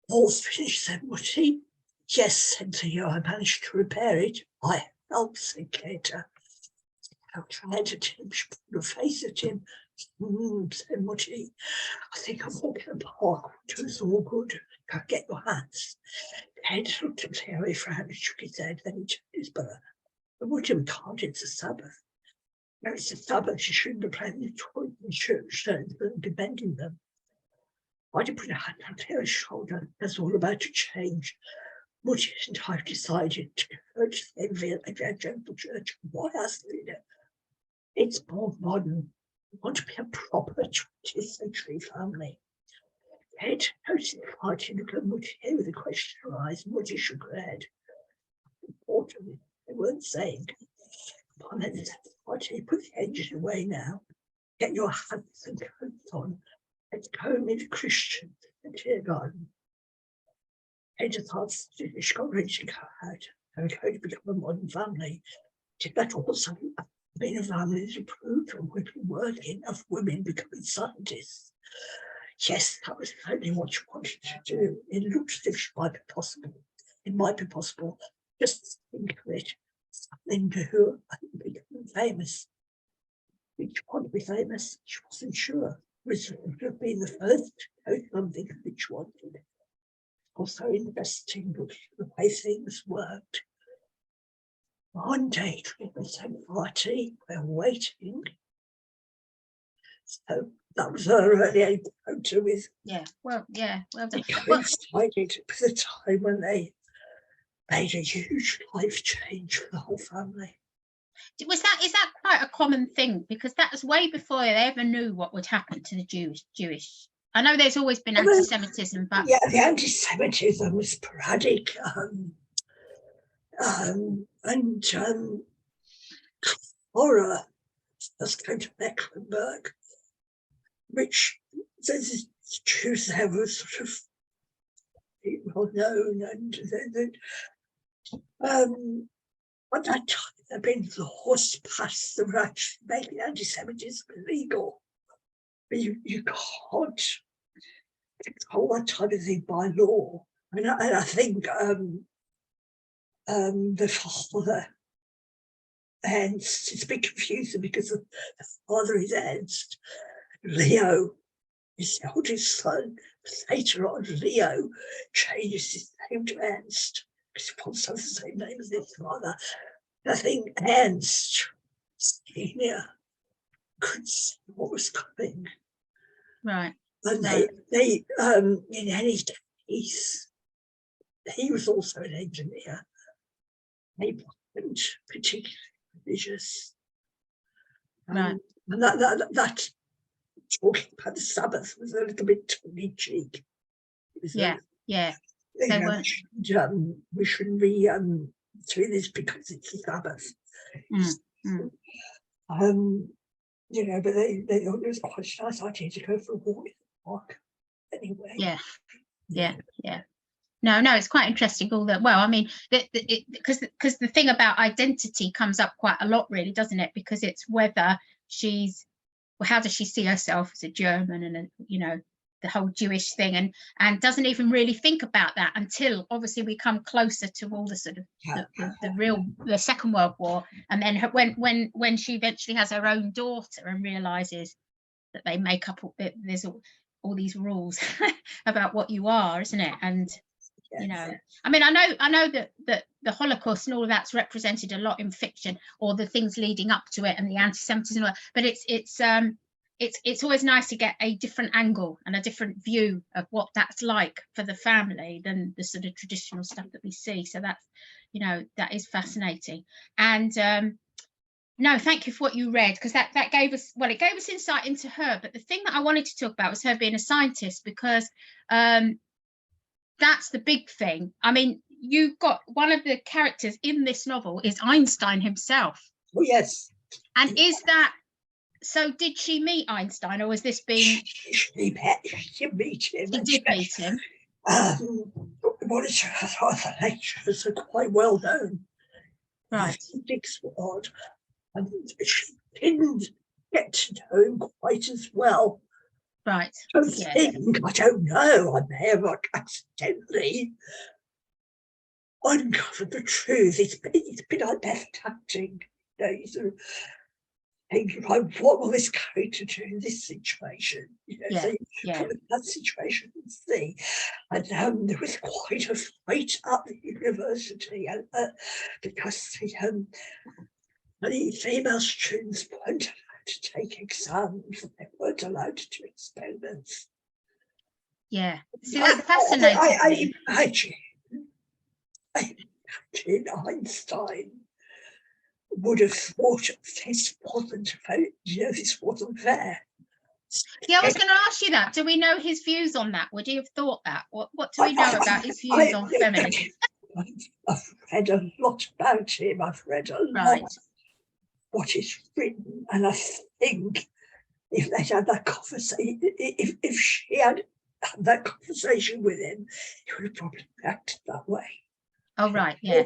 all's finished, said Mutty. Yes, said Leo, I managed to repair it. I helped, said Käthe. I tried at him, she put her face at him. Said Mutty. I think I'm walking the park. It was all good. Go get your hats. Käthe looked at Leo, he frowned and shook his head. Then he took his brother. But Mutty, we can't, it's a Sabbath. No, it's a Sabbath. She shouldn't be playing with toys in church, so be bending them. Why did you put a hand on Leo's shoulder? That's all about to change. Mutty and I have decided to go to the evangelical church. Why, asked the leader? It's more modern. We want to be a proper 20th century family. Käthe noticed the fighting look at Mutty with a question in her eyes. Mutty shook her head. Importantly, they weren't saying. Come on, then, Mutty, put the engine away now. Get your hats and coats on. Let's go meet the Christians in the tear garden. Käthe thought she got ready to go out. They were going to become a modern family. Did that also mean a family that approved of women working, of women becoming scientists? Yes, that was certainly what she wanted to do. It looked as if it might be possible. Just think of it. something to become famous. Which one to be famous? She wasn't sure. Which would have been the first to know something which one did. Also interesting the way things worked. One day, it was a party, we're waiting. So that was her early encounter with. Well done. Well, excited. It was a time when they made a huge life change for the whole family. Is that quite a common thing? Because that was way before they ever knew what would happen to the Jewish. I know there's always been anti-Semitism, but yeah, the anti-Semitism was sporadic, and Fuhrer just came to Mecklenburg, which the Jews there were sort of well known, and at that time there had been laws passed that were actually making anti-Semitism illegal. But you can't control that type of thing by law. And I think the father, Ernst, it's a bit confusing because the father is Ernst. Leo is the oldest son. Later on, Leo changes his name to Ernst because he wants to have the same name as his father. I think Ernst Senior could see what was coming. Right. And they in any case, he was also an engineer. They weren't particularly religious. Right. And that talking about the Sabbath was a little bit tongue in cheek. Yeah. They weren't. We shouldn't be doing this because it's the Sabbath. But they thought it was quite a nice idea to go for a walk in the park. Anyway. Yeah. No, it's quite interesting. All that. Well, I mean, because the thing about identity comes up quite a lot, really, doesn't it? Because it's whether how does she see herself as a German, and the whole Jewish thing, and doesn't even really think about that until obviously we come closer to all the sort of the Second World War, and then when she eventually has her own daughter and realizes that they make up there's all these rules about what you are, isn't it? And I mean, I know that the Holocaust and all of that's represented a lot in fiction, or the things leading up to it, and the anti-Semitism, but it's always nice to get a different angle and a different view of what that's like for the family than the sort of traditional stuff that we see. So that's that is fascinating. And no, thank you for what you read, because that gave us insight into her. But the thing that I wanted to talk about was her being a scientist, because that's the big thing. I mean, you've got one of the characters in this novel is Einstein himself. Oh, yes. And is that so? Did she meet Einstein, or was this being? She did meet him. She did meet him. One of her lecturers are quite well known. Right. Physics world, and she didn't get to know him quite as well. Right. I don't know. I may have accidentally uncovered the truth. It's been like method acting. You sort of think, what will this character do in this situation? So you put in that situation and see. And there was quite a fight at the university, and because the female students weren't allowed to take exams, they weren't allowed to do experiments. Yeah, see, that's fascinating. I imagine Einstein would have thought this wasn't fair. Yeah, I was going to ask you that. Do we know his views on that? Would you have thought that? What do we know about his views on feminism? I've read a lot about him. I've read a lot what he's written, and I think if they had that conversation, if she had that conversation with him, he would have probably acted that way. Oh, right, yeah.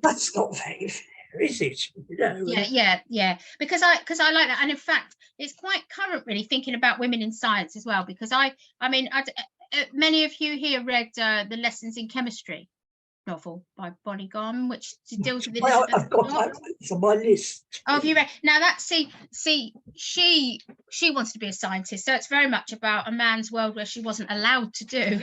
That's not very fair, is it? Yeah. Because I like that, and in fact, it's quite current, really, thinking about women in science as well. Because I mean, many of you here read the Lessons in Chemistry novel by Bonnie Garman, which deals with Well, Elizabeth. I've got that on my list. Oh, have you read? Now that she wants to be a scientist, so it's very much about a man's world where she wasn't allowed to do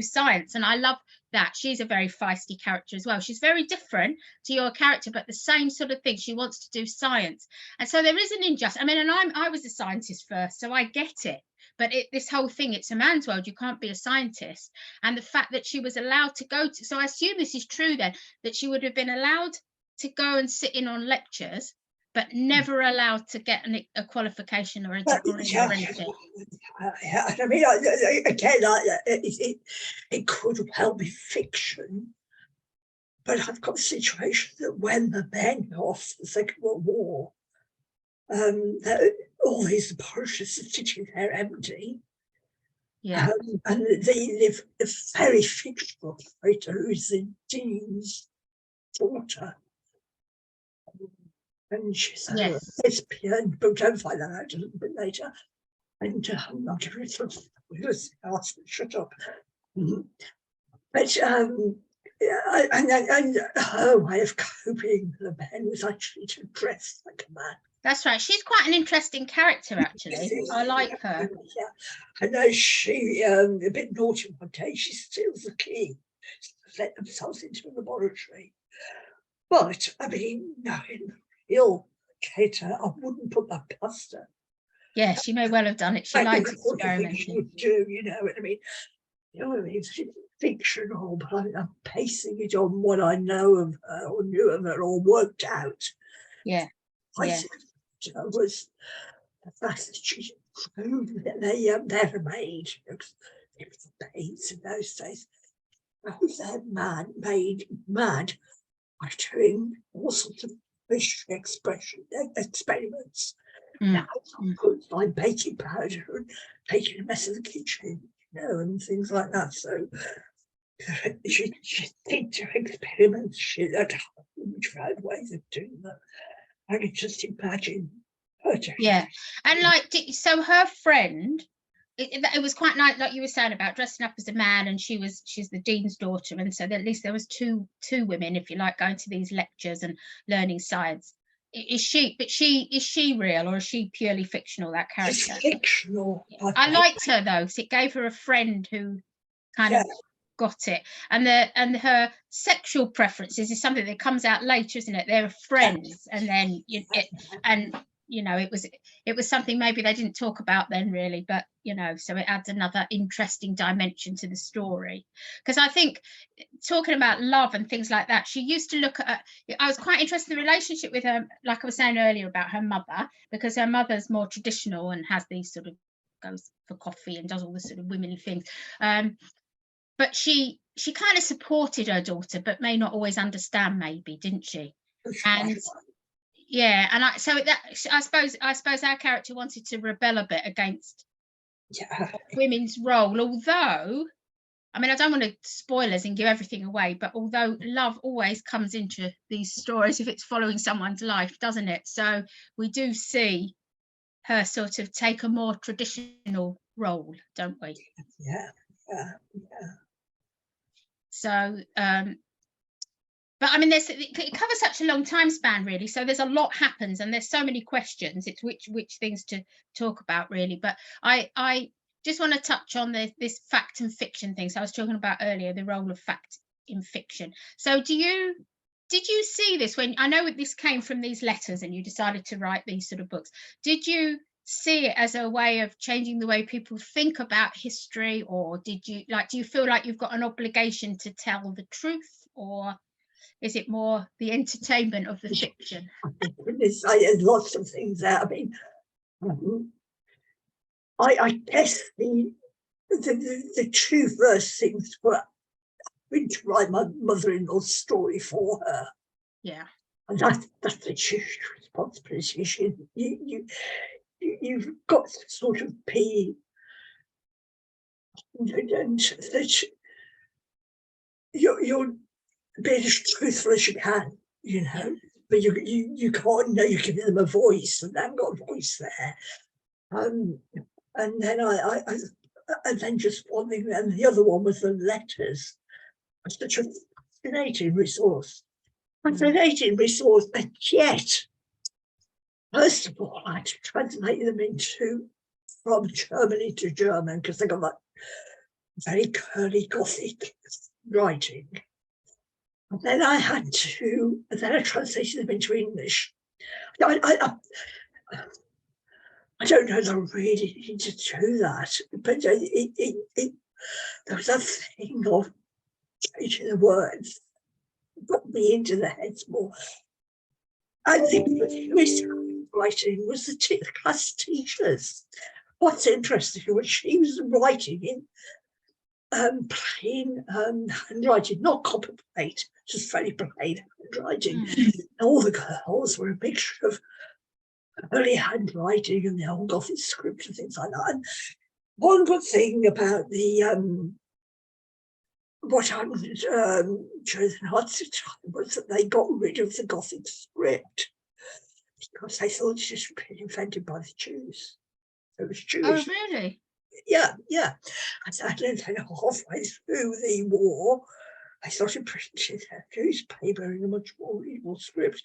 science, and I love that. She's a very feisty character as well. She's very different to your character, but the same sort of thing. She wants to do science, and so there is an injustice. I mean, and I was a scientist first, so I get it. But this whole thing, it's a man's world. You can't be a scientist, and the fact that she was allowed to go to. So I assume this is true then, that she would have been allowed to go and sit in on lectures, but never allowed to get a qualification or a degree or anything. I mean, again, it could well be fiction, but I've got a situation that when the men off the Second World War, all these laboratories are sitting there empty. Yeah. And they live a very fictional character who's the dean's daughter. And she's a lesbian, but don't find that out a little bit later. And I'm not a little asked to shut up. But and her way of coping with the men was actually to dress like a man. That's right. She's quite an interesting character, actually. I like her. Yeah. I know she, a bit naughty one day, she steals the key to let themselves into the laboratory. But, I mean, knowing real Käthe, I wouldn't put that past her. Yeah, she may well have done it. She likes experimenting. She would do, you know what I mean? You know what I mean? She's fictional, but I'm basing it on what I know of her or knew of her or worked out. Yeah. Was the fact that she proved that they're made, it was the babes in those days, they're made mad by doing all sorts of fish experiments. Now, like baking powder and taking a mess of the kitchen, you know, and things like that. So she did do experiments. She had tried ways of doing them. I can just imagine her. Yeah, and like, so her friend, it was quite nice, like you were saying about dressing up as a man, and she's the dean's daughter, and so at least there was two women, if you like, going to these lectures and learning science. Is she real, or is she purely fictional, that character? She's fictional. I liked her though, because it gave her a friend who kind of got it, and her sexual preferences is something that comes out later, isn't it? They're friends, and then it was something maybe they didn't talk about then really, but so it adds another interesting dimension to the story. Because I think, talking about love and things like that, she used to look at I was quite interested in the relationship with her, like I was saying earlier about her mother, because her mother's more traditional and has these sort of, goes for coffee and does all the sort of womenly things, but she kind of supported her daughter, but may not always understand, maybe, didn't she? And yeah, and I suppose our character wanted to rebel a bit against women's role, although, I mean, I don't want to spoilers and give everything away, but although love always comes into these stories if it's following someone's life, doesn't it? So we do see her sort of take a more traditional role, don't we? Yeah. So but I mean, it covers such a long time span, really. So there's a lot happens, and there's so many questions. It's which things to talk about, really. But I just want to touch on this fact and fiction thing. So I was talking about earlier, the role of fact in fiction. So did you see this when, I know this came from these letters and you decided to write these sort of books? Did you see it as a way of changing the way people think about history, or do you feel like you've got an obligation to tell the truth, or is it more the entertainment of the fiction? There's lots of things there. I mean, I guess the two first things were having to write my mother-in-law's story for her. Yeah. And that's a huge responsibility. You've got to sort of be, and that you're being as truthful as you can, but you can't, you're giving them a voice, and they haven't got a voice there. And then and then just one thing, and the other one was the letters. Such a fascinating resource. Fascinating resource, and yet, first of all, I had to translate them from Germany to German, because they got that very curly Gothic writing. And then I translated them into English. I don't know that I really need to do that, but there was a thing of changing the words, got me into the heads more. I think the writing was the class teachers. What's interesting was she was writing in plain handwriting, not copper plate, just very plain handwriting. All the girls were a mixture of early handwriting and the old Gothic script and things like that. And one good thing about what happened during the Nazi time was that they got rid of the Gothic script because they thought it was been invented by the Jews. It was Jewish. Oh, really? Yeah. And then halfway through the war, they started printing their newspaper in a much more readable script.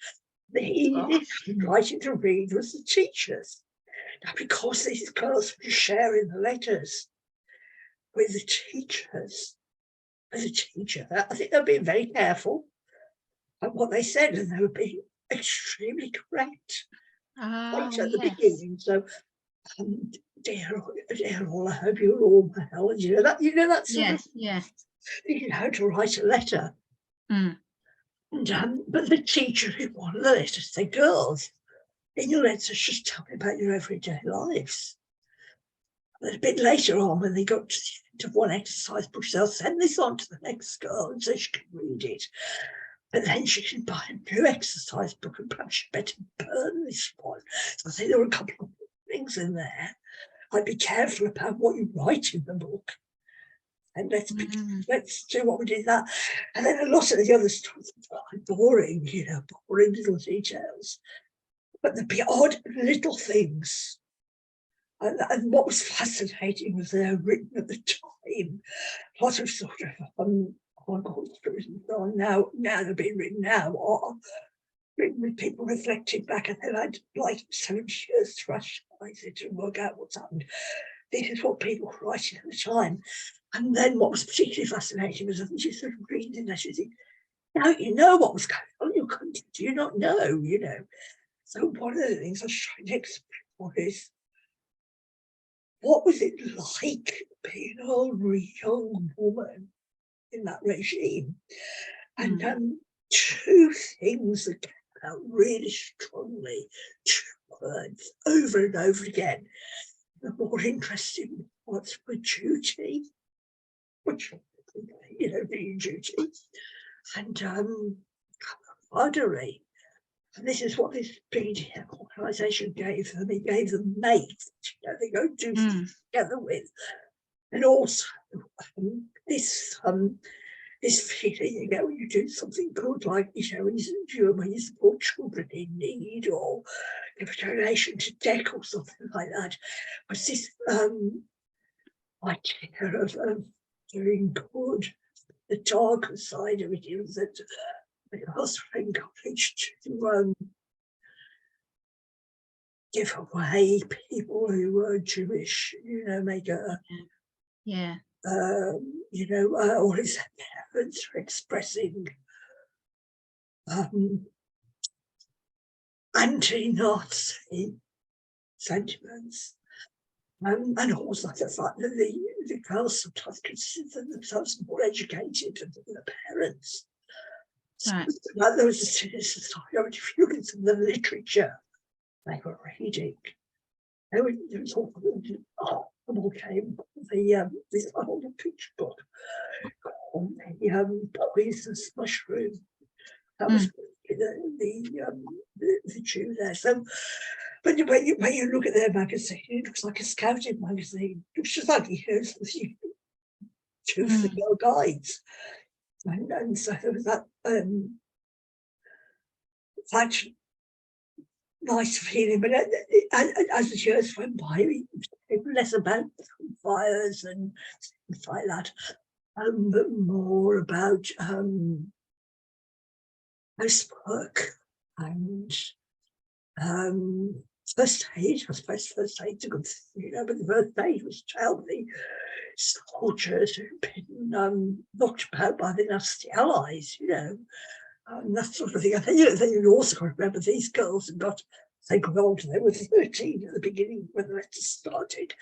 The easiest writing to read was the teachers. Now, because these girls were sharing the letters with the teachers, as a teacher, I think they were being very careful at what they said, and they were being extremely correct right at the beginning. So, dear all, I hope you're all well. You know that sort of. Yes. You know how to write a letter. And, but the teacher in one of the letters said, "Girls, in your letters, just tell me about your everyday lives." But a bit later on, when they got to the end of one exercise book, they'll send this on to the next girl and so she can read it. But then she can buy a new exercise book and perhaps she better burn this one. So I think there were a couple of things in there. I'd be careful about what you write in the book. And let's do what we did that. And then a lot of the other stuff was quite boring, boring little details. But the odd little things. And what was fascinating was they were written at the time. A lot of sort of stories and so on. Now they're being written now, or written with people reflecting back, and then I'd like 7 years to rationalise it and work out what's happened. This is what people were writing at the time. And then what was particularly fascinating was you sort of read the letters, you think, now you know what was going on, you couldn't, do you not know, So one of the things I was trying to explore is, what was it like being a young woman in that regime? And 2 things that came out really strongly, 2 words over and over again. The more interesting ones were duty, which, being duty, and camaraderie. And this is what this BDM organisation gave them. It gave them mates, they go do things together with. And also this feeling, when you do something good, like, when you support children in need or give a donation to DEC or something like that. But this idea of doing good, the darker side of it is that they also encouraged to give away people who were Jewish, make a all his parents are expressing anti-Nazi sentiments, and also the fact that the girls sometimes consider themselves more educated than the parents. Right. So there was a sinister side. If you look at some of the literature they were reading, there was all came this old picture book called the Poisonous Mushroom. That was the Jew there. So, but when you look at their magazine, it looks like a scouting magazine. It looks just like the 2 for the girl guides, and so there was that nice feeling. But as the years went by, it was less about fires and things like that, but more about housework and first aid. I suppose first aid's a good thing, but the first aid was to help the soldiers who'd been knocked about by the nasty allies, and that sort of thing. I think you also got to remember these girls had got, they grew older, they were 13 at the beginning when the letter started.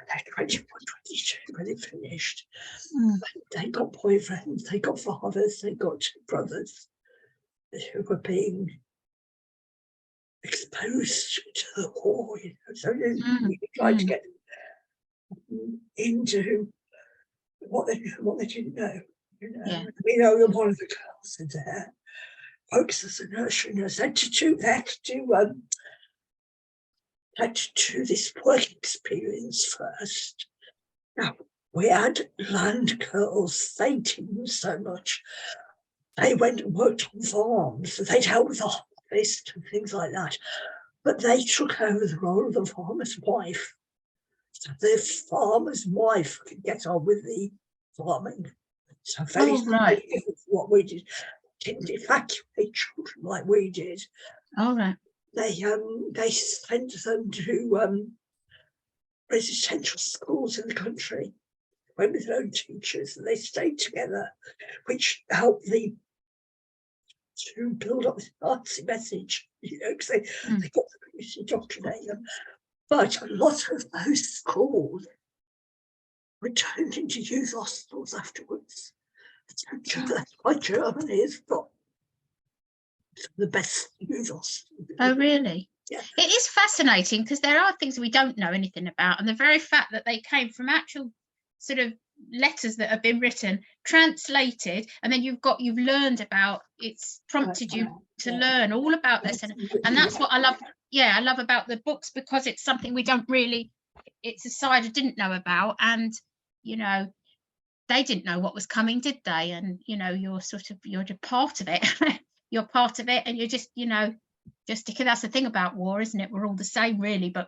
They're 21, 22 when it finished. They got boyfriends, they got fathers, they got brothers who were being exposed to the war, so we tried to get them into what they didn't know. We know one of the girls in there works as a nursery nurse, had to do this work experience first. Now, we had land girls, they didn't so much. They went and worked on farms, so they'd help with the harvest and things like that. But they took over the role of the farmer's wife. So the farmer's wife could get on with the farming. So very different what we did. Didn't evacuate children like we did. All right. They sent them to residential schools in the country, went with their own teachers, and they stayed together, which helped them to build up the Nazi message, because they got the community to indoctrinate them. But a lot of those schools were turned into youth hostels afterwards. That's why Germany has got the best youth hostels. Oh, really? Yeah. It is fascinating because there are things we don't know anything about, and the very fact that they came from actual sort of letters that have been written, translated, and then you've learned about, it's prompted you to learn all about this, and that's what I love. I love about the books, because it's something we don't really, it's a side I didn't know about, and they didn't know what was coming, did they? And you're a part of it. You're part of it, and you're just because that's the thing about war, isn't it? We're all the same, really, but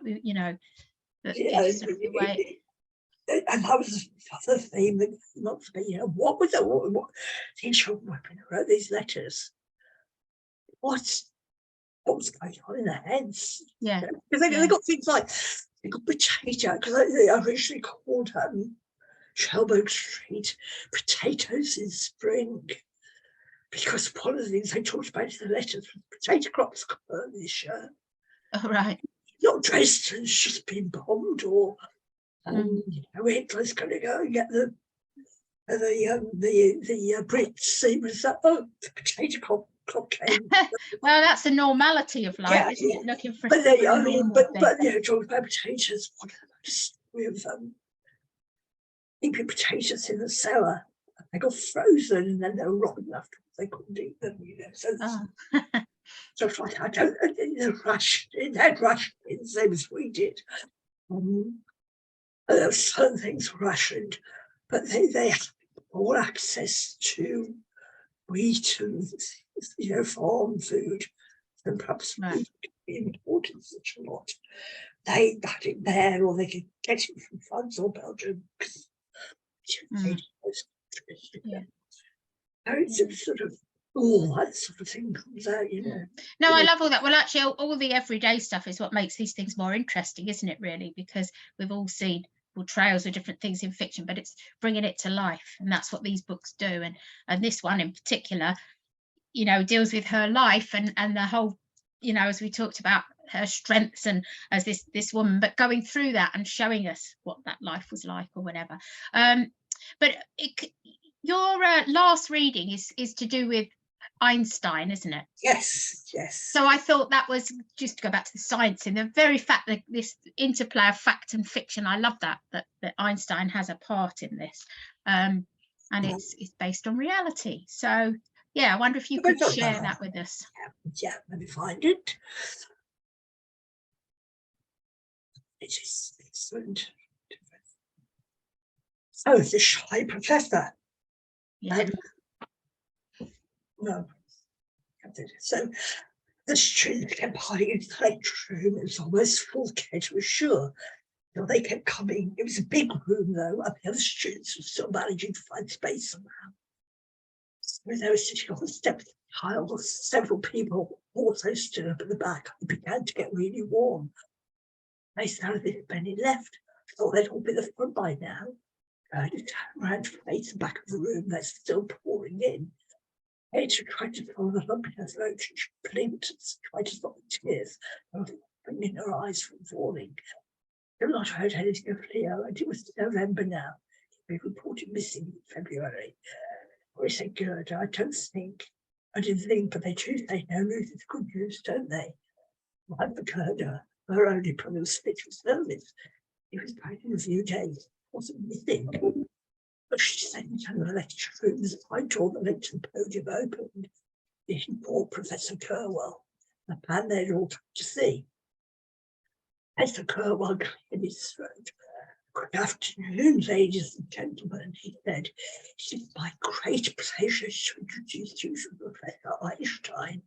and that was the theme that came up for me. What was what these young women who wrote these letters? What was going on in their heads? Yeah, because they got things like, they got potato, because they originally called Schellberg Street potatoes in spring, because one of the things they talked about in the letters was potato crops this year. Oh, right. Not Dresden's just been bombed, or Hitler's going to go and get the Brits. It was the potato crop came. Well, that's the normality of life, isn't it? Looking for. But talking about potatoes, what with keeping potatoes in the cellar. They got frozen and then they were rotten afterwards. They couldn't eat them, So like, I don't they had rations, same as we did. There were certain things rationed, but they had all access to wheat and farm food, and perhaps wheat could be imported such a lot. They had it there, or they could get it from France or Belgium. It's sort of all that sort of thing comes out, No, I love all that. Well, actually, all the everyday stuff is what makes these things more interesting, isn't it, really? Because we've all seen portrayals of different things in fiction, but it's bringing it to life, and that's what these books do. And this one in particular, deals with her life and the whole, as we talked about, her strengths and as this woman, but going through that and showing us what that life was like or whatever. But your last reading is to do with Einstein, isn't it? Yes. So I thought that was, just to go back to the science, in the very fact that this interplay of fact and fiction, I love that Einstein has a part in this, and it's based on reality. So I wonder if you could share that with us. Yeah, let me find it. It is excellent. Oh, the shy professor. No. So the students kept hiding in the lecture room. It was almost full, Käthe was sure. They kept coming. It was a big room, though, and the other students were still managing to find space somehow. When they were sitting on the steps of the tile, several people also stood up at the back. It began to get really warm. They sounded as if Benny left. Thought they'd all be the front by now. I turned around to face the back of the room. They're still pouring in. Käthe tried to follow the lump in her throat. She blinked and tried to stop the tears, bringing her eyes from falling. I've not heard anything of Leo, and it was November now. He reported missing in February. I said, good, I didn't think, but they do say no news is good news, don't they? I've heard her only problem was fit for service. He was back in a few days, wasn't missing. But she said in the lecture room, as I told the lecture podium opened, he brought Professor Curwell, the man they'd all come to see. Professor Curwell cleared his throat. Good afternoon, ladies and gentlemen, he said. It is my great pleasure to introduce you to Professor Einstein.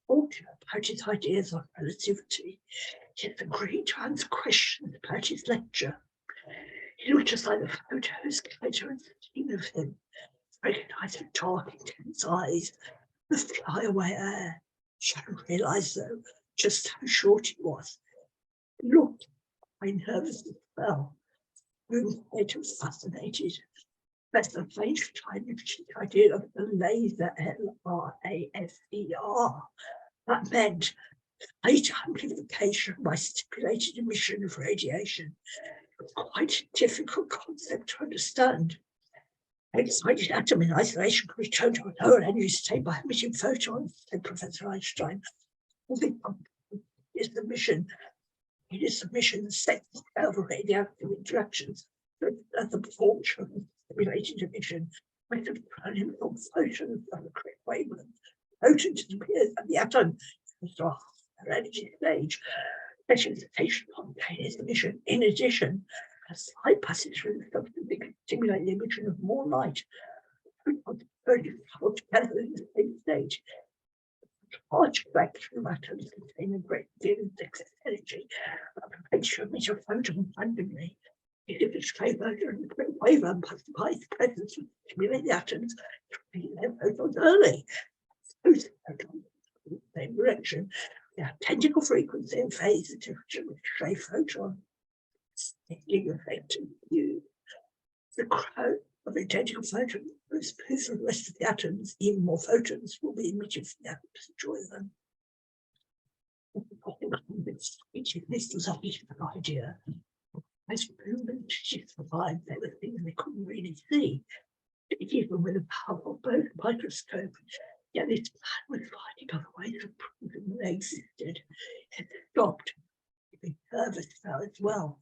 About his ideas on relativity. He has agreed to answer questions about his lecture. He looked aside the photos, Käthe and seen of him, recognized the dark, intense eyes, the flyaway air. She hadn't realized, though, just how short he was. He looked quite nervous as well. Käthe was fascinated. Professor Einstein introduced the idea of the laser, LRASER. That meant light amplification by stimulated emission of radiation. It was quite a difficult concept to understand. An excited atom in isolation could return to a lower energy state by emitting photons, said Professor Einstein. His submission sets the scale for radioactive interactions as the proportion of stimulated emission might have turned him from photons on the correct wavelength. Photons appears at the atom their energy stage. Specialization spontaneous emission. In addition, a slight passage through the substance can stimulate the emission of more light. Photons travel together in the same state. Large spectrum atoms contain a great deal of excess energy, but prevents you emit a photon randomly. If it's favored and the great wavelength pacifies the presence and stimulate the atoms to repeat their photons early. Those photons in the same direction. They have identical frequency and phase at different with stray photon. Sticking effect in view. The crowd of identical photons moves through the rest of the atoms, even more photons will be emitted from the atoms to join them. This was a beautiful idea. As movement survived, there were things they couldn't really see. Even with a powerful microscope, yet this man was finding other ways of proving that they existed. It stopped. He'd been nervous now as well.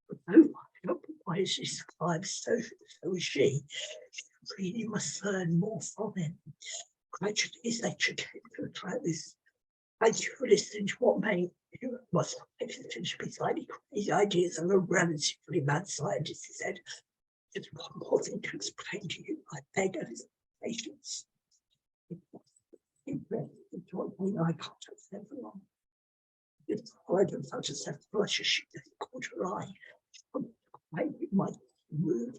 But no one why she survived, so was she. She really must learn more from him. Gradually, his lecture came to a close. Thank you for listening to what may must to be slightly crazy ideas of a relatively mad scientist, he said. Just one more thing to explain to you. I beg of his patience. I can't have everyone. It's hard and such a set of blushes she doesn't caught her eye. She might move.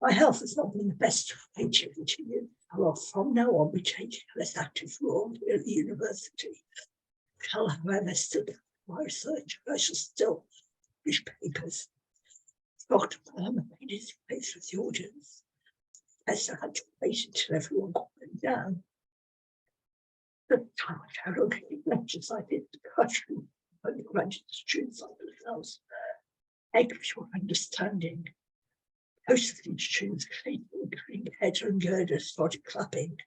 My health has not been the best for you. Well, from now on, we take a less active role here at the university. Shall, however, still my research, I shall still publish papers. Dr. Palmer made his place with the audience. As I had to wait until everyone calmed down. The time I had on lectures, I did discussion and graduate students like themselves. Actual understanding. Most of the students, including Käthe and Gerda, started clapping.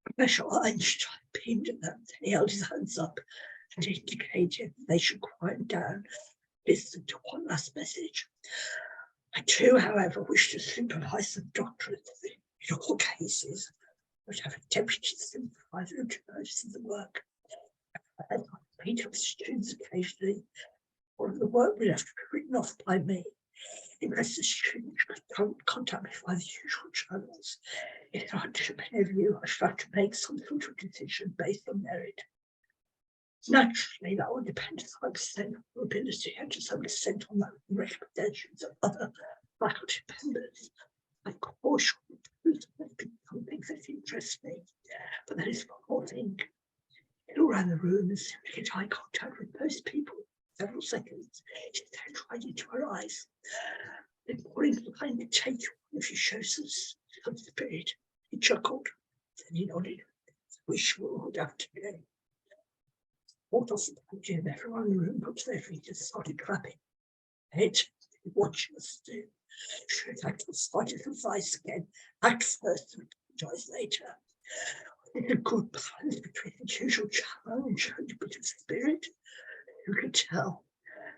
Professor Einstein beamed at them. He held his hands up and indicated they should quiet down, listen to one last message. I too, however, wish to supervise the doctorate in all cases, but have a deputy supervisor to oversee the work. I meet with students occasionally. All of the work would have to be written off by me. Unless the students could contact me by the usual channels. If not too many of you, I should have to make some sort of decision based on merit. Naturally, that would depend to some extent on ability and to some extent on the recommendations of other faculty members. I caution you to become interests me. But there is one more thing. He looked around the room and seemed to get eye contact with most people. Several seconds. She then tried into her eyes. Then pouring the kind to take you if she shows us some spirit. He chuckled. Then he nodded. Wish we would have today. Walked off the gym. Everyone in the room put to their feet and started clapping. Head, watching us do. Should act on started advice again. Act first and apologize later. A good balance between the usual challenge and a bit of spirit. Who could tell?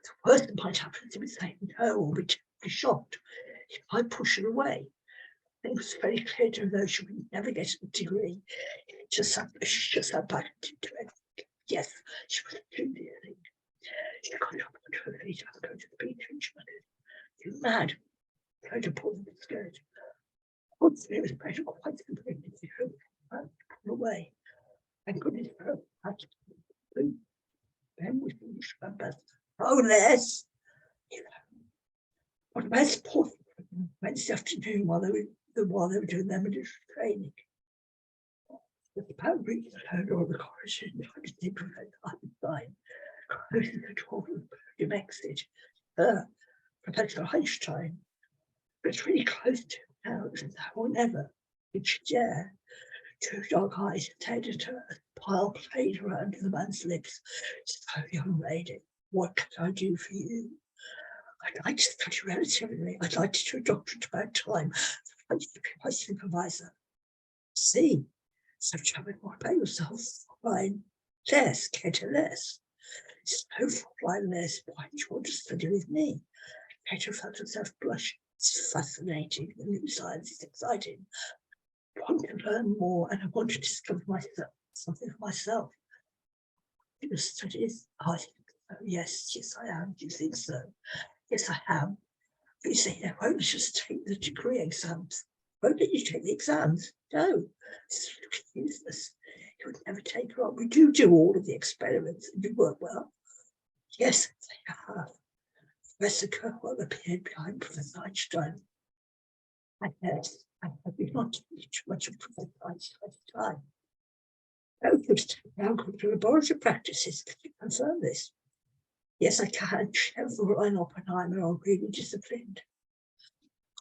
The worst that might happen to be saying no or be terribly shocked. He might push her away. It was very clear to her she would never get a degree. She just sat back and didn't do anything. Yes, she was doing the thing. She got up onto her feet and go to the beach and she wondered, "You mad?" Tried to pull the skirt. Once it was better quite completely different. Pull away. Thank goodness for her. Then we finished our best. Oh, Les! What about sport Wednesday afternoon while they were doing their military training? The pound reached her door of the corridor and tried to see Professor Einstein closing the door of the podium exit. Professor Einstein was really close to her now. It was now or never. Did she dare? Two dark eyes stared at her as the pile played around the man's lips. So, young lady, what can I do for you? I'd like to study relatively. I'd like to do a doctorate about time. I'd like to be my supervisor. See, so tell me more about yourself. Fine. Less, Käthe, less. So fine, less. Why do you want to study with me? Käthe felt herself blush. It's fascinating. The new science is exciting. I want to learn more and I want to discover myself, something for myself. Your studies? I think so. Yes, I am. Do you think so? Yes, I am. But you see, they won't just take the degree exams. Won't let you take the exams? No, it's useless. You would never take her on. We do all of the experiments and you work well. Yes, they have. Professor Kirkwell appeared behind Professor Einstein. I guess I have not too much of Professor Einstein's time. Both of us now go to laboratory practices. Can you confirm this? Yes, I can. Schellberg and Oppenheimer are really disciplined.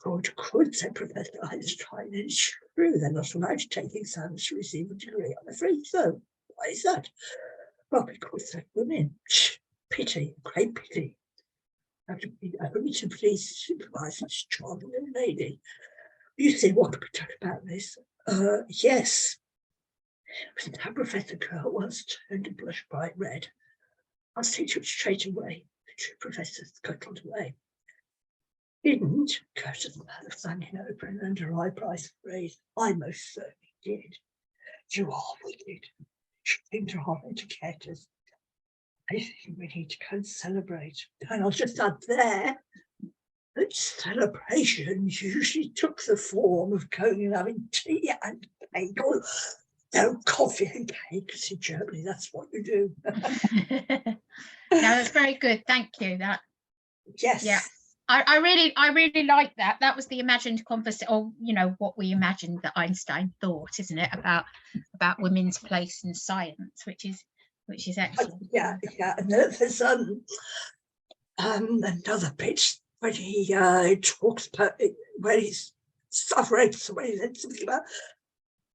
Could, said Professor Einstein, and it's true they're not allowed to take exams to receive a degree. I'm afraid so. Why is that? Well, because they're women. Pity, great pity. Only to please supervise this charming young lady. You see what could be done about this? Yes. Now Professor Kerr once turned to blush bright red. I'll see to it straight away. The two professors scuttled away. Didn't, Curtis' mouth hanging open and her eyebrows raised. I most certainly did. You are wicked. She seemed to hold into Käthe. I think we need to go and celebrate. And I'll just add there that celebrations usually took the form of going and having tea and cake, or no, coffee and cake, because in Germany that's what you do. No, that's very good. Thank you. That. Yes. Yeah. I really like that. That was the imagined conversation, or what we imagined that Einstein thought, isn't it, about women's place in science, which is excellent. Yeah. And there's another bit when he talks about it, when he's suffering, so when he said something about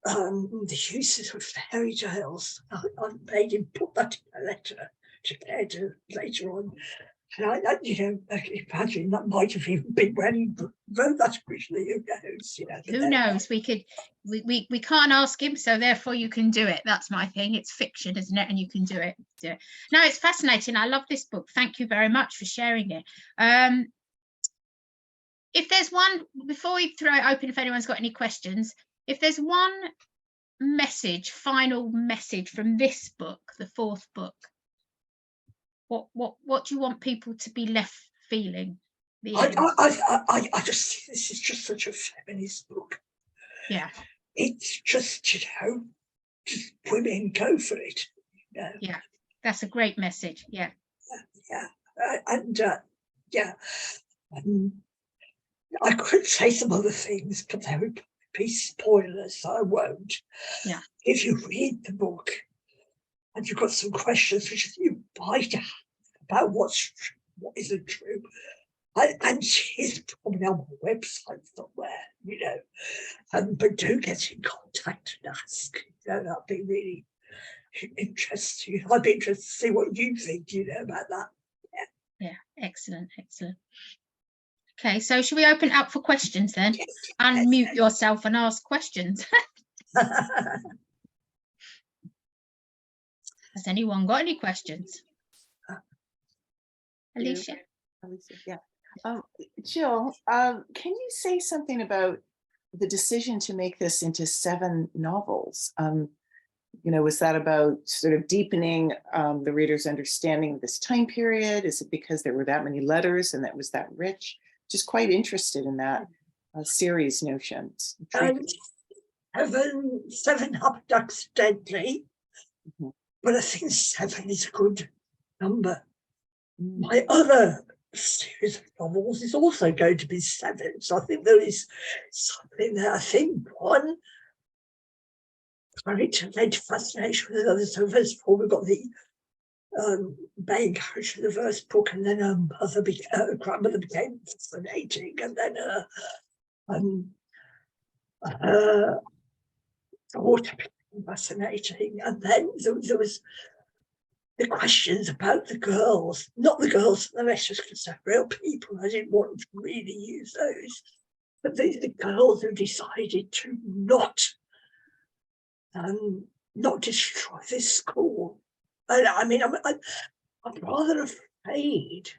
the uses of fairy tales. I made him put that in a letter to Käthe later on. And I imagine that might have even been when he wrote that originally. Who knows? Who knows? We can't ask him, so therefore you can do it. That's my thing. It's fiction, isn't it? And you can do it. No, it's fascinating. I love this book. Thank you very much for sharing it. If there's one, before we throw it open, if anyone's got any questions, if there's one final message from this book, the fourth book, what do you want people to be left feeling? I just see this is just such a feminist book. Yeah. It's just, just women go for it. Yeah, that's a great message. Yeah. I could say some other things, but they would be spoilers, so I won't. Yeah. If you read the book and you've got some questions which you might have about what isn't true, and she's probably on my website somewhere, you know, but do get in contact and ask. You know, that'd be really interesting. I'd be interested to see what you think, you know, about that. Yeah, excellent, excellent. Okay, so should we open up for questions then? Yes. Unmute yourself and ask questions. Has anyone got any questions? Alicia? Yeah. Jill, can you say something about the decision to make this into 7 novels? You know, was that about sort of deepening the reader's understanding of this time period? Is it because there were that many letters and that was that rich? Just quite interested in that series notion. Seven happened accidentally, but I think 7 is a good number. My other series of novels is also going to be 7, so I think there is something there. I think one character led to fascination with others. So first of all, we've got the main character in the first book, and then her grandmother became fascinating, and then her daughter became fascinating, and then there was the questions about the girls, not the girls and the lectures, because they're real people. I didn't want to really use those, but the girls who decided to not destroy this school. I mean, I'm rather afraid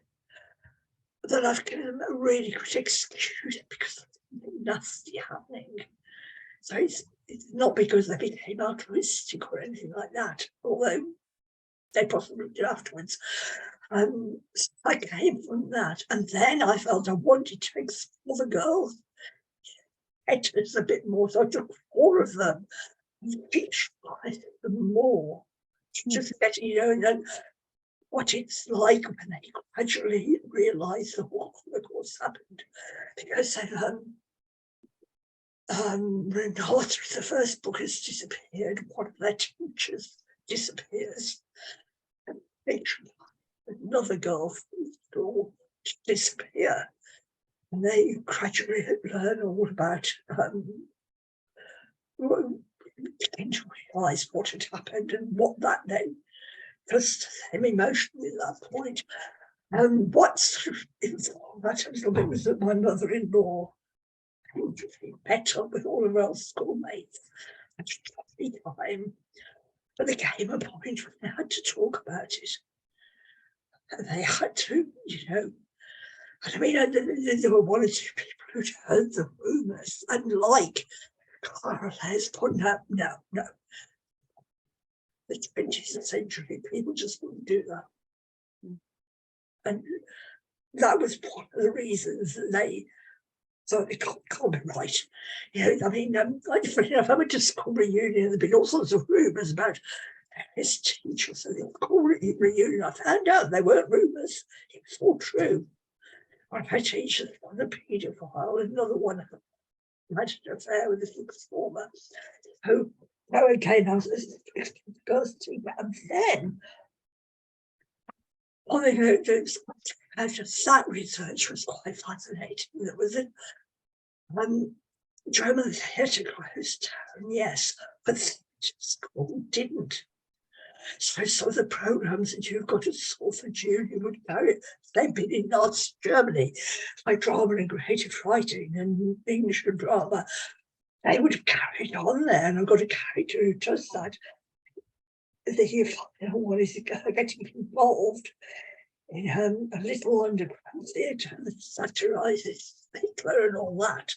that I've given them a really good excuse because of something nasty happening. So it's not because they became altruistic or anything like that, although they possibly did afterwards. I came from that, and then I felt I wanted to explore the girls' heads a bit more, so I took 4 of them and visualized them more, just get, you know, and then what it's like when they gradually realise that what of course happened, because Renata, the first book, has disappeared. One of their teachers disappears. Another girl from the school disappear, and they gradually learn all about begin to realise what had happened and what that then does to them emotionally at that point. What sort of informed that a little bit was that my mother-in-law came to be better with all of her schoolmates at the time, but there came a point when they had to talk about it. And they had to, you know, and I mean, there were 1 or 2 people who'd heard the rumours, and like Clara has pointed out, no, the 20th century people just wouldn't do that. And that was one of the reasons that they thought it can't be right. You know, I mean, I went to school reunion, there'd been all sorts of rumours about his teachers at the school reunion. I found out they weren't rumours, it was all true. One of my teachers was a paedophile, another one had an affair with a sixth former. So again, I was a girls' team, and then one thing that research was quite fascinating. There was a German theatre closed down, yes, but the school didn't. So some of the programmes that you've got at school for junior would carry, they've been in Nazi Germany, like drama and creative writing and English and drama. They would have carried on there, and I've got a character who does that. The one is getting involved in a little underground theatre that satirises Hitler and all that.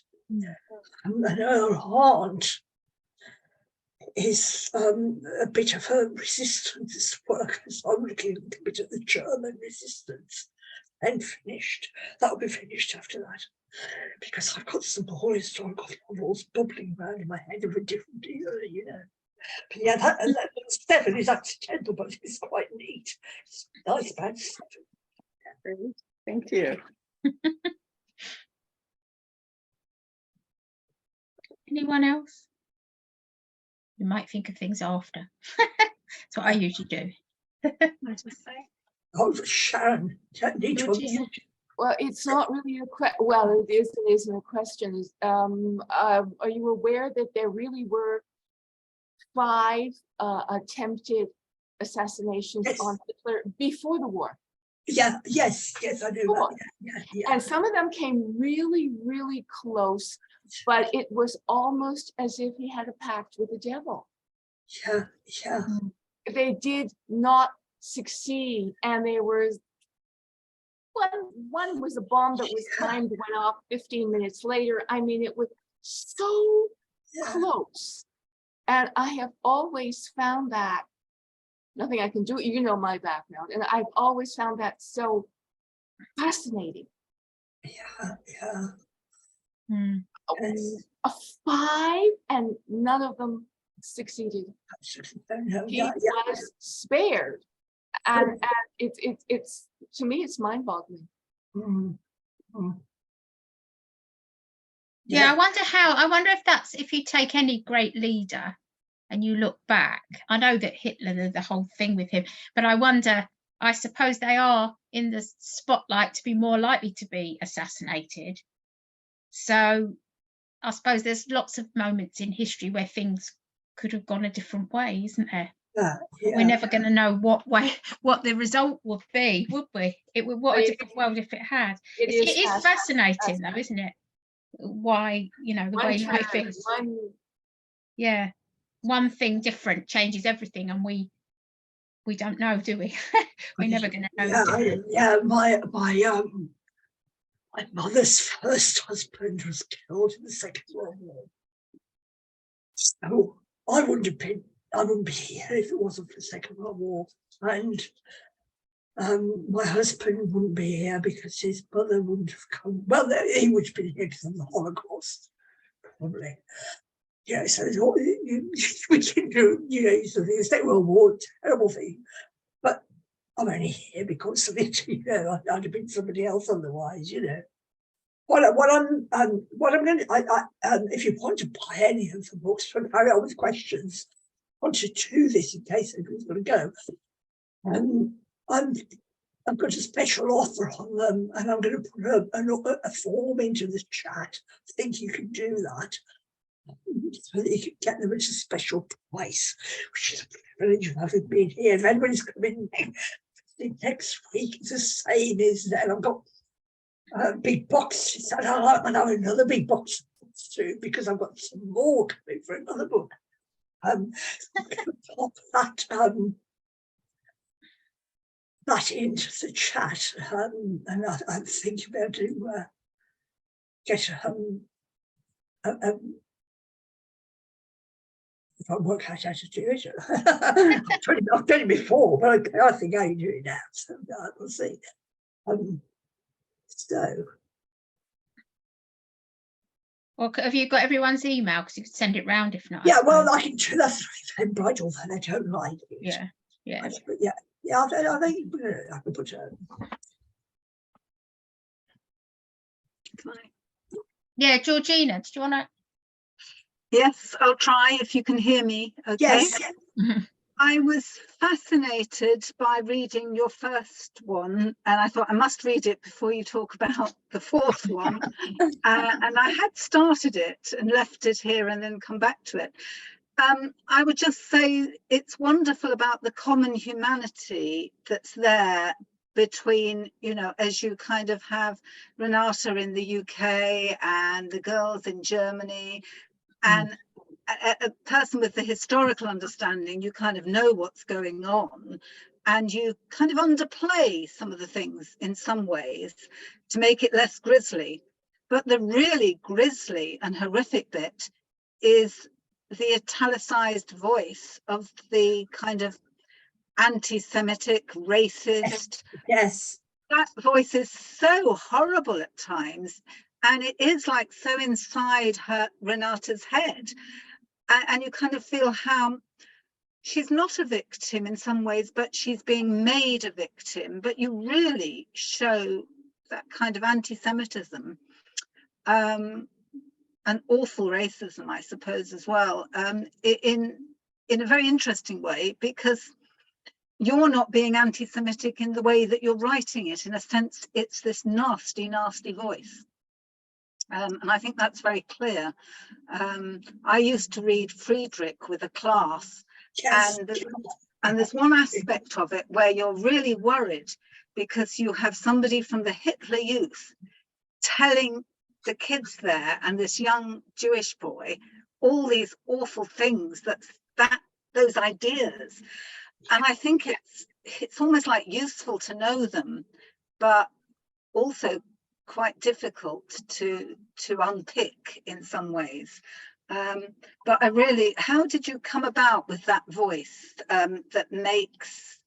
And her aunt is a bit of a resistance worker, so I'm looking a bit at the German resistance. Then finished. That'll be finished after that, because I've got some more historical novels bubbling around in my head of a different era, you know. But yeah, that 7 is accidental, but it's quite neat. It's nice about 7. Thank you. Anyone else? You might think of things after. That's what I usually do. I just say. Oh, Sharon, need to Georgina? unmute. Well, it's not really a well, it is and isn't a question. Are you aware that there really were 5 attempted assassinations Yes. on Hitler before the war? Yeah, yes, I do. Sure. Yeah. And some of them came really, really close, but it was almost as if he had a pact with the devil. Yeah. They did not succeed, and there was one was a bomb that was timed, went off 15 minutes later. I mean, it was so close. And I have always found that, nothing I can do, you know my background, and I've always found that so fascinating. Yeah. Mm. A 5, and none of them succeeded. No, He was spared. And it's to me, it's mind-boggling. Yeah, I wonder if that's, if you take any great leader and you look back, I know that Hitler, the whole thing with him, but I wonder, I suppose they are in the spotlight to be more likely to be assassinated. So I suppose there's lots of moments in history where things could have gone a different way, isn't there? We're never going to know what the result would be, would we? It would, what a different world if it had. It is fascinating though, isn't it? Why, you know, the way life is. Yeah, one thing different changes everything, and we don't know, do we? We're never going to know. My mother's first husband was killed in the Second World War. So I wouldn't be here if it wasn't for the Second World War. And my husband wouldn't be here because his brother wouldn't have come. Well, he would have been here because of the Holocaust, probably. Yeah, so we can do, the Second World War, terrible thing. But I'm only here because of it, I'd have been somebody else otherwise, What I'm going to, if you want to buy any of the books from Carry On With Questions, I want to do this in case anyone's going to go. I've got a special offer on them, and I'm going to put a form into the chat. I think you can do that, so that you can get them at a special price, which is a privilege of having been here. If anybody's coming next week, it's the same, isn't it? And I've got big boxes, and I'll have another big box too, because I've got some more coming for another book. I'm going to pop that into the chat, and I'm thinking about to get if I work out how to do it. I've done it before, but I think I can do it now, so we'll see. So, well, have you got everyone's email? Because you could send it round if not. yeah, well, I can do that through Eventbrite, although they don't like it. Yeah. I think I can put it. Yeah, Georgina, did you want to? Yes, I'll try if you can hear me. Okay. Yes. I was fascinated by reading your first one, and I thought I must read it before you talk about the fourth one. And I had started it and left it here and then come back to it. I would just say it's wonderful about the common humanity that's there between, as you kind of have Renata in the UK and the girls in Germany, and a person with the historical understanding, you kind of know what's going on, and you kind of underplay some of the things in some ways to make it less grisly. But the really grisly and horrific bit is the italicized voice of the kind of anti-Semitic, racist. Yes. That voice is so horrible at times, and it is like so inside Renata's head. And you kind of feel how she's not a victim in some ways, but she's being made a victim. But you really show that kind of anti-Semitism. And and awful racism, I suppose, as well, in a very interesting way, because you're not being anti-Semitic in the way that you're writing it. In a sense, it's this nasty, nasty voice. And I think that's very clear. I used to read Friedrich with a class, Yes. and there's one aspect of it where you're really worried because you have somebody from the Hitler Youth telling the kids there and this young Jewish boy all these awful things, those ideas. And I think it's almost like useful to know them, but also quite difficult to unpick in some ways. But how did you come about with that voice that makes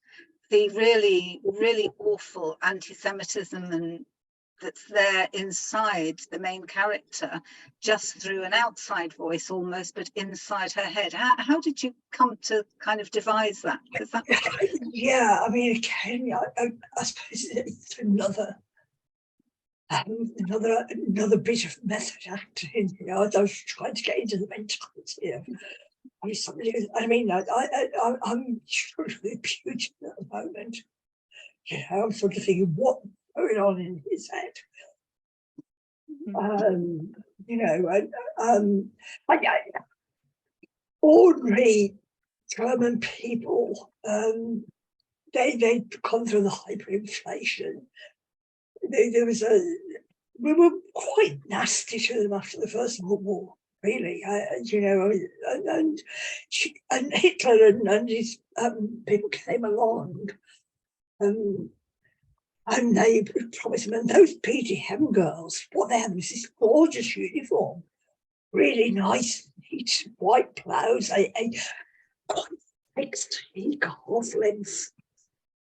the really, really awful anti-Semitism and that's there inside the main character, just through an outside voice almost, but inside her head? How did you come to kind of devise that? Because that yeah, I mean, again, I suppose it's another bit of method acting. You know, I was trying to get into the mentality of somebody. I mean, I'm truly Putin at the moment. You know, I'm sort of thinking, what's going on in his head? You know, ordinary German people, they'd gone through the hyperinflation. We were quite nasty to them after the First World War, really. You know, and Hitler and his people came along, and they promised them, and those BDM girls, what they had was this gorgeous uniform, really nice, neat white blouse, a quite thick sleek half-length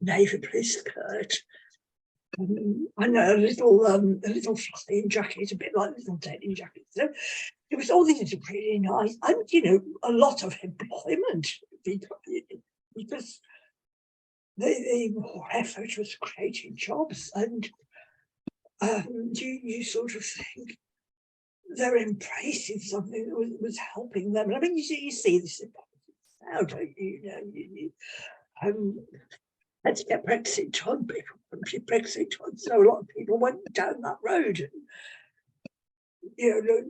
navy blue skirt, and a little flying jacket, a bit like little denim jacket. So it was all these really nice, and you know, a lot of employment because the more effort was creating jobs, and you sort of think they're embracing something that was helping them. And I mean, you see this now, don't you? You know, let's get Brexit done. Brexit done, so a lot of people went down that road, and you know,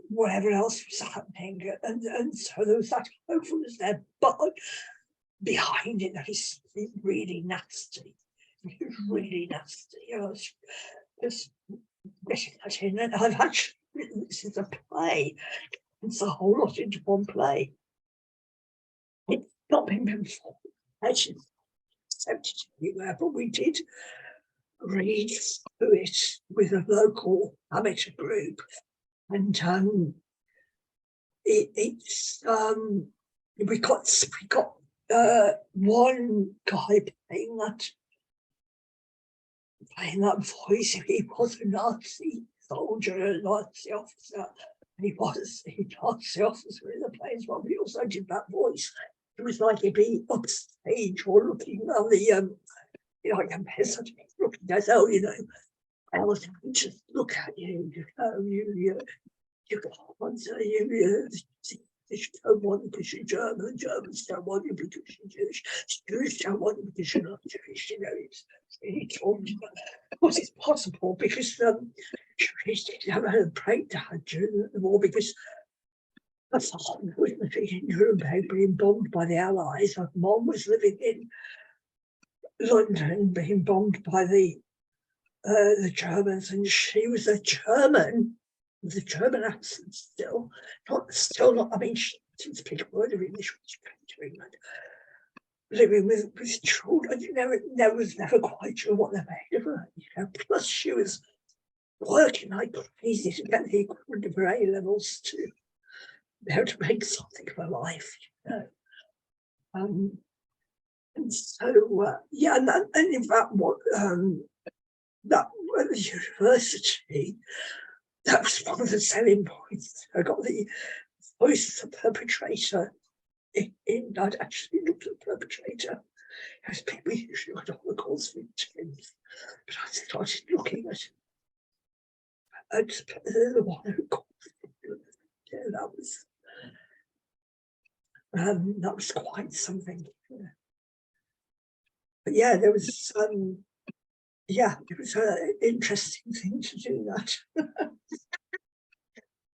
whatever else was happening, and so there was that hopefulness there, but behind it there is something really nasty. It's really nasty. You know, just getting that in, and I've actually written this as a play. It's a whole lot into one play. It's not been before, actually, anywhere, but we did read through it with a local amateur group, and we got one guy playing that voice. He was a Nazi soldier, a Nazi officer. He was a Nazi officer in the play as well. We also did that voice. It was like he'd be upstage or looking on the, you know, like a peasant looking at, oh, you know, I was just look at you, you know, you can't say you don't want you because you're German, Germans don't want you because you're Jewish, Jews don't want you because you're not Jewish, you know, he talked about, of course it's possible because Jewish didn't have a breakdown during the war because my father was living in Nuremberg being bombed by the Allies. My mom was living in London being bombed by the Germans, and she was a German with a German accent still not. I mean, she didn't speak a word of English when she came to England. Living with children, you know, was never quite sure what they made of her. You know, plus she was working like crazy to get the equivalent of her A levels to be able to make something of her life. You know, and so yeah, and in fact, what that at the university. That was one of the selling points. I got the voice of the perpetrator I'd actually looked at the perpetrator. As people usually look at Holocaust victims, but I started looking at the one who caused it. that was quite something. But yeah, there was yeah, it was an interesting thing to do that.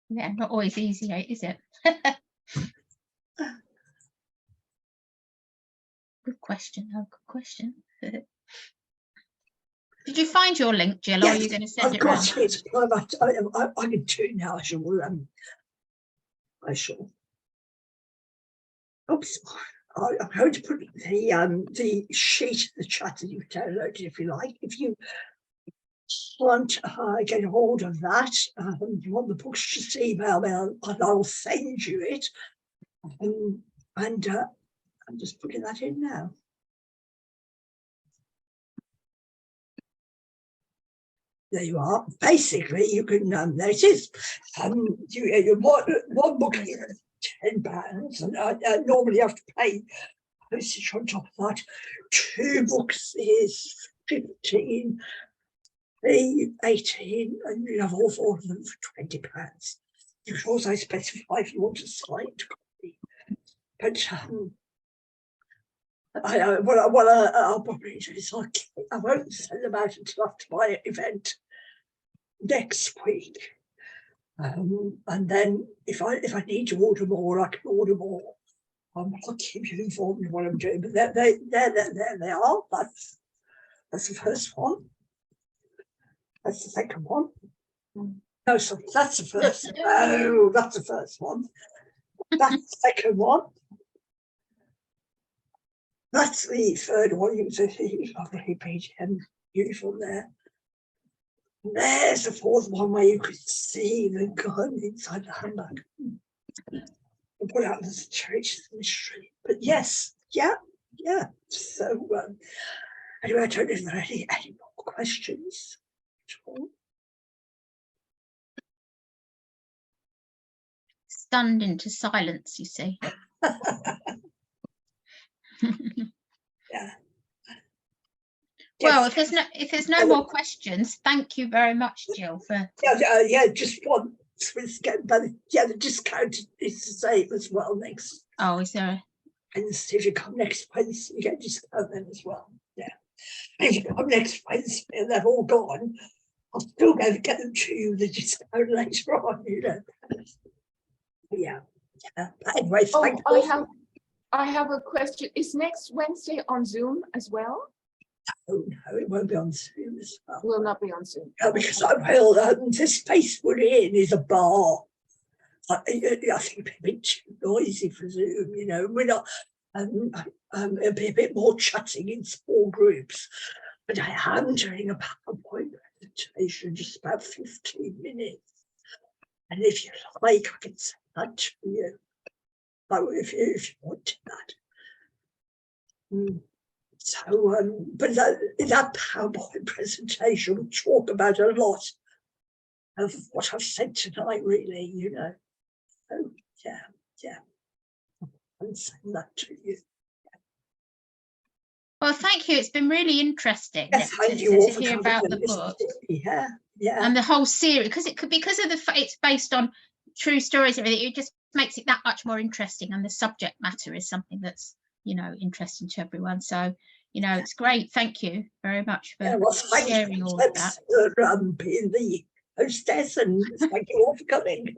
Yeah, not always easy, is it? Good question. Oh, good question. Did you find your link, Jill, or are you going to send I've it round? got it. I can do it now. I shall. Oops. I'm going to put the sheet in the chat that you've downloaded, if you like. If you want to get a hold of that, you want the books, just email me and I'll send you it. And I'm just putting that in now. There you are. Basically, you can, there it is. One book here, £10, and normally you have to pay postage on top of that. 2 books is 15, 3, 18, and you have all 4 of them for £20. You can also specify if you want a signed copy. But I'll probably do is I won't send them out until after my event next week. And then if I need to order more, I can order more. I'll keep you informed of what I'm doing. But there they are. That's the first one. That's the second one. No, sorry, that's the first. Oh, that's the first one. That's the second one. That's the third one. You can see lovely BGM uniform there. And there's the fourth one where you could see the gun inside the handbag. And put out the church mystery. But yes, yeah. So anyway, I don't know if there are any more questions at all. Stunned into silence, you see. Yeah. Well, if there's no more questions, thank you very much, Jill. For just one. The discount is the same as well next. Oh, is there? And if you come next Wednesday, you get a discount then as well. Yeah. And if you come next Wednesday and they're all gone, I'll still go to get them to you the discount later on. Yeah. But anyway, thank you. I have a question. Is next Wednesday on Zoom as well? Oh no, it won't be on Zoom as well. Will not be on Zoom. No, because the space we're in is a bar. I think it'd be a bit too noisy for Zoom. We're not. It'll be a bit more chatting in small groups. But I am doing a PowerPoint presentation, just about 15 minutes. And if you like, I can send that to you. If you want that. So, but in that PowerPoint presentation, we'll talk about a lot of what I've said tonight, really, So, yeah. I'll send that to you. Well, thank you. It's been really interesting Yes, thank you all to for hear coming about and the listening book. to me. Yeah. And the whole series, because it's based on true stories and everything, it just makes it that much more interesting. And the subject matter is something that's, interesting to everyone. So, it's great. Thank you very much for sharing all of that. Being the hostess, and thank you all for coming.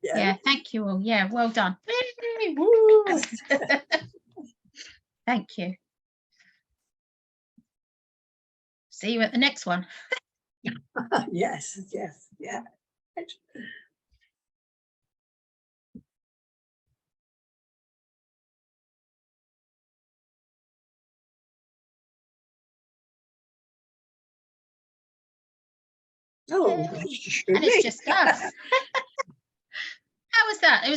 Yeah, thank you all. Yeah, well done. Thank you. See you at the next one. Yes, yeah. Oh, And it's just us. How was that? It was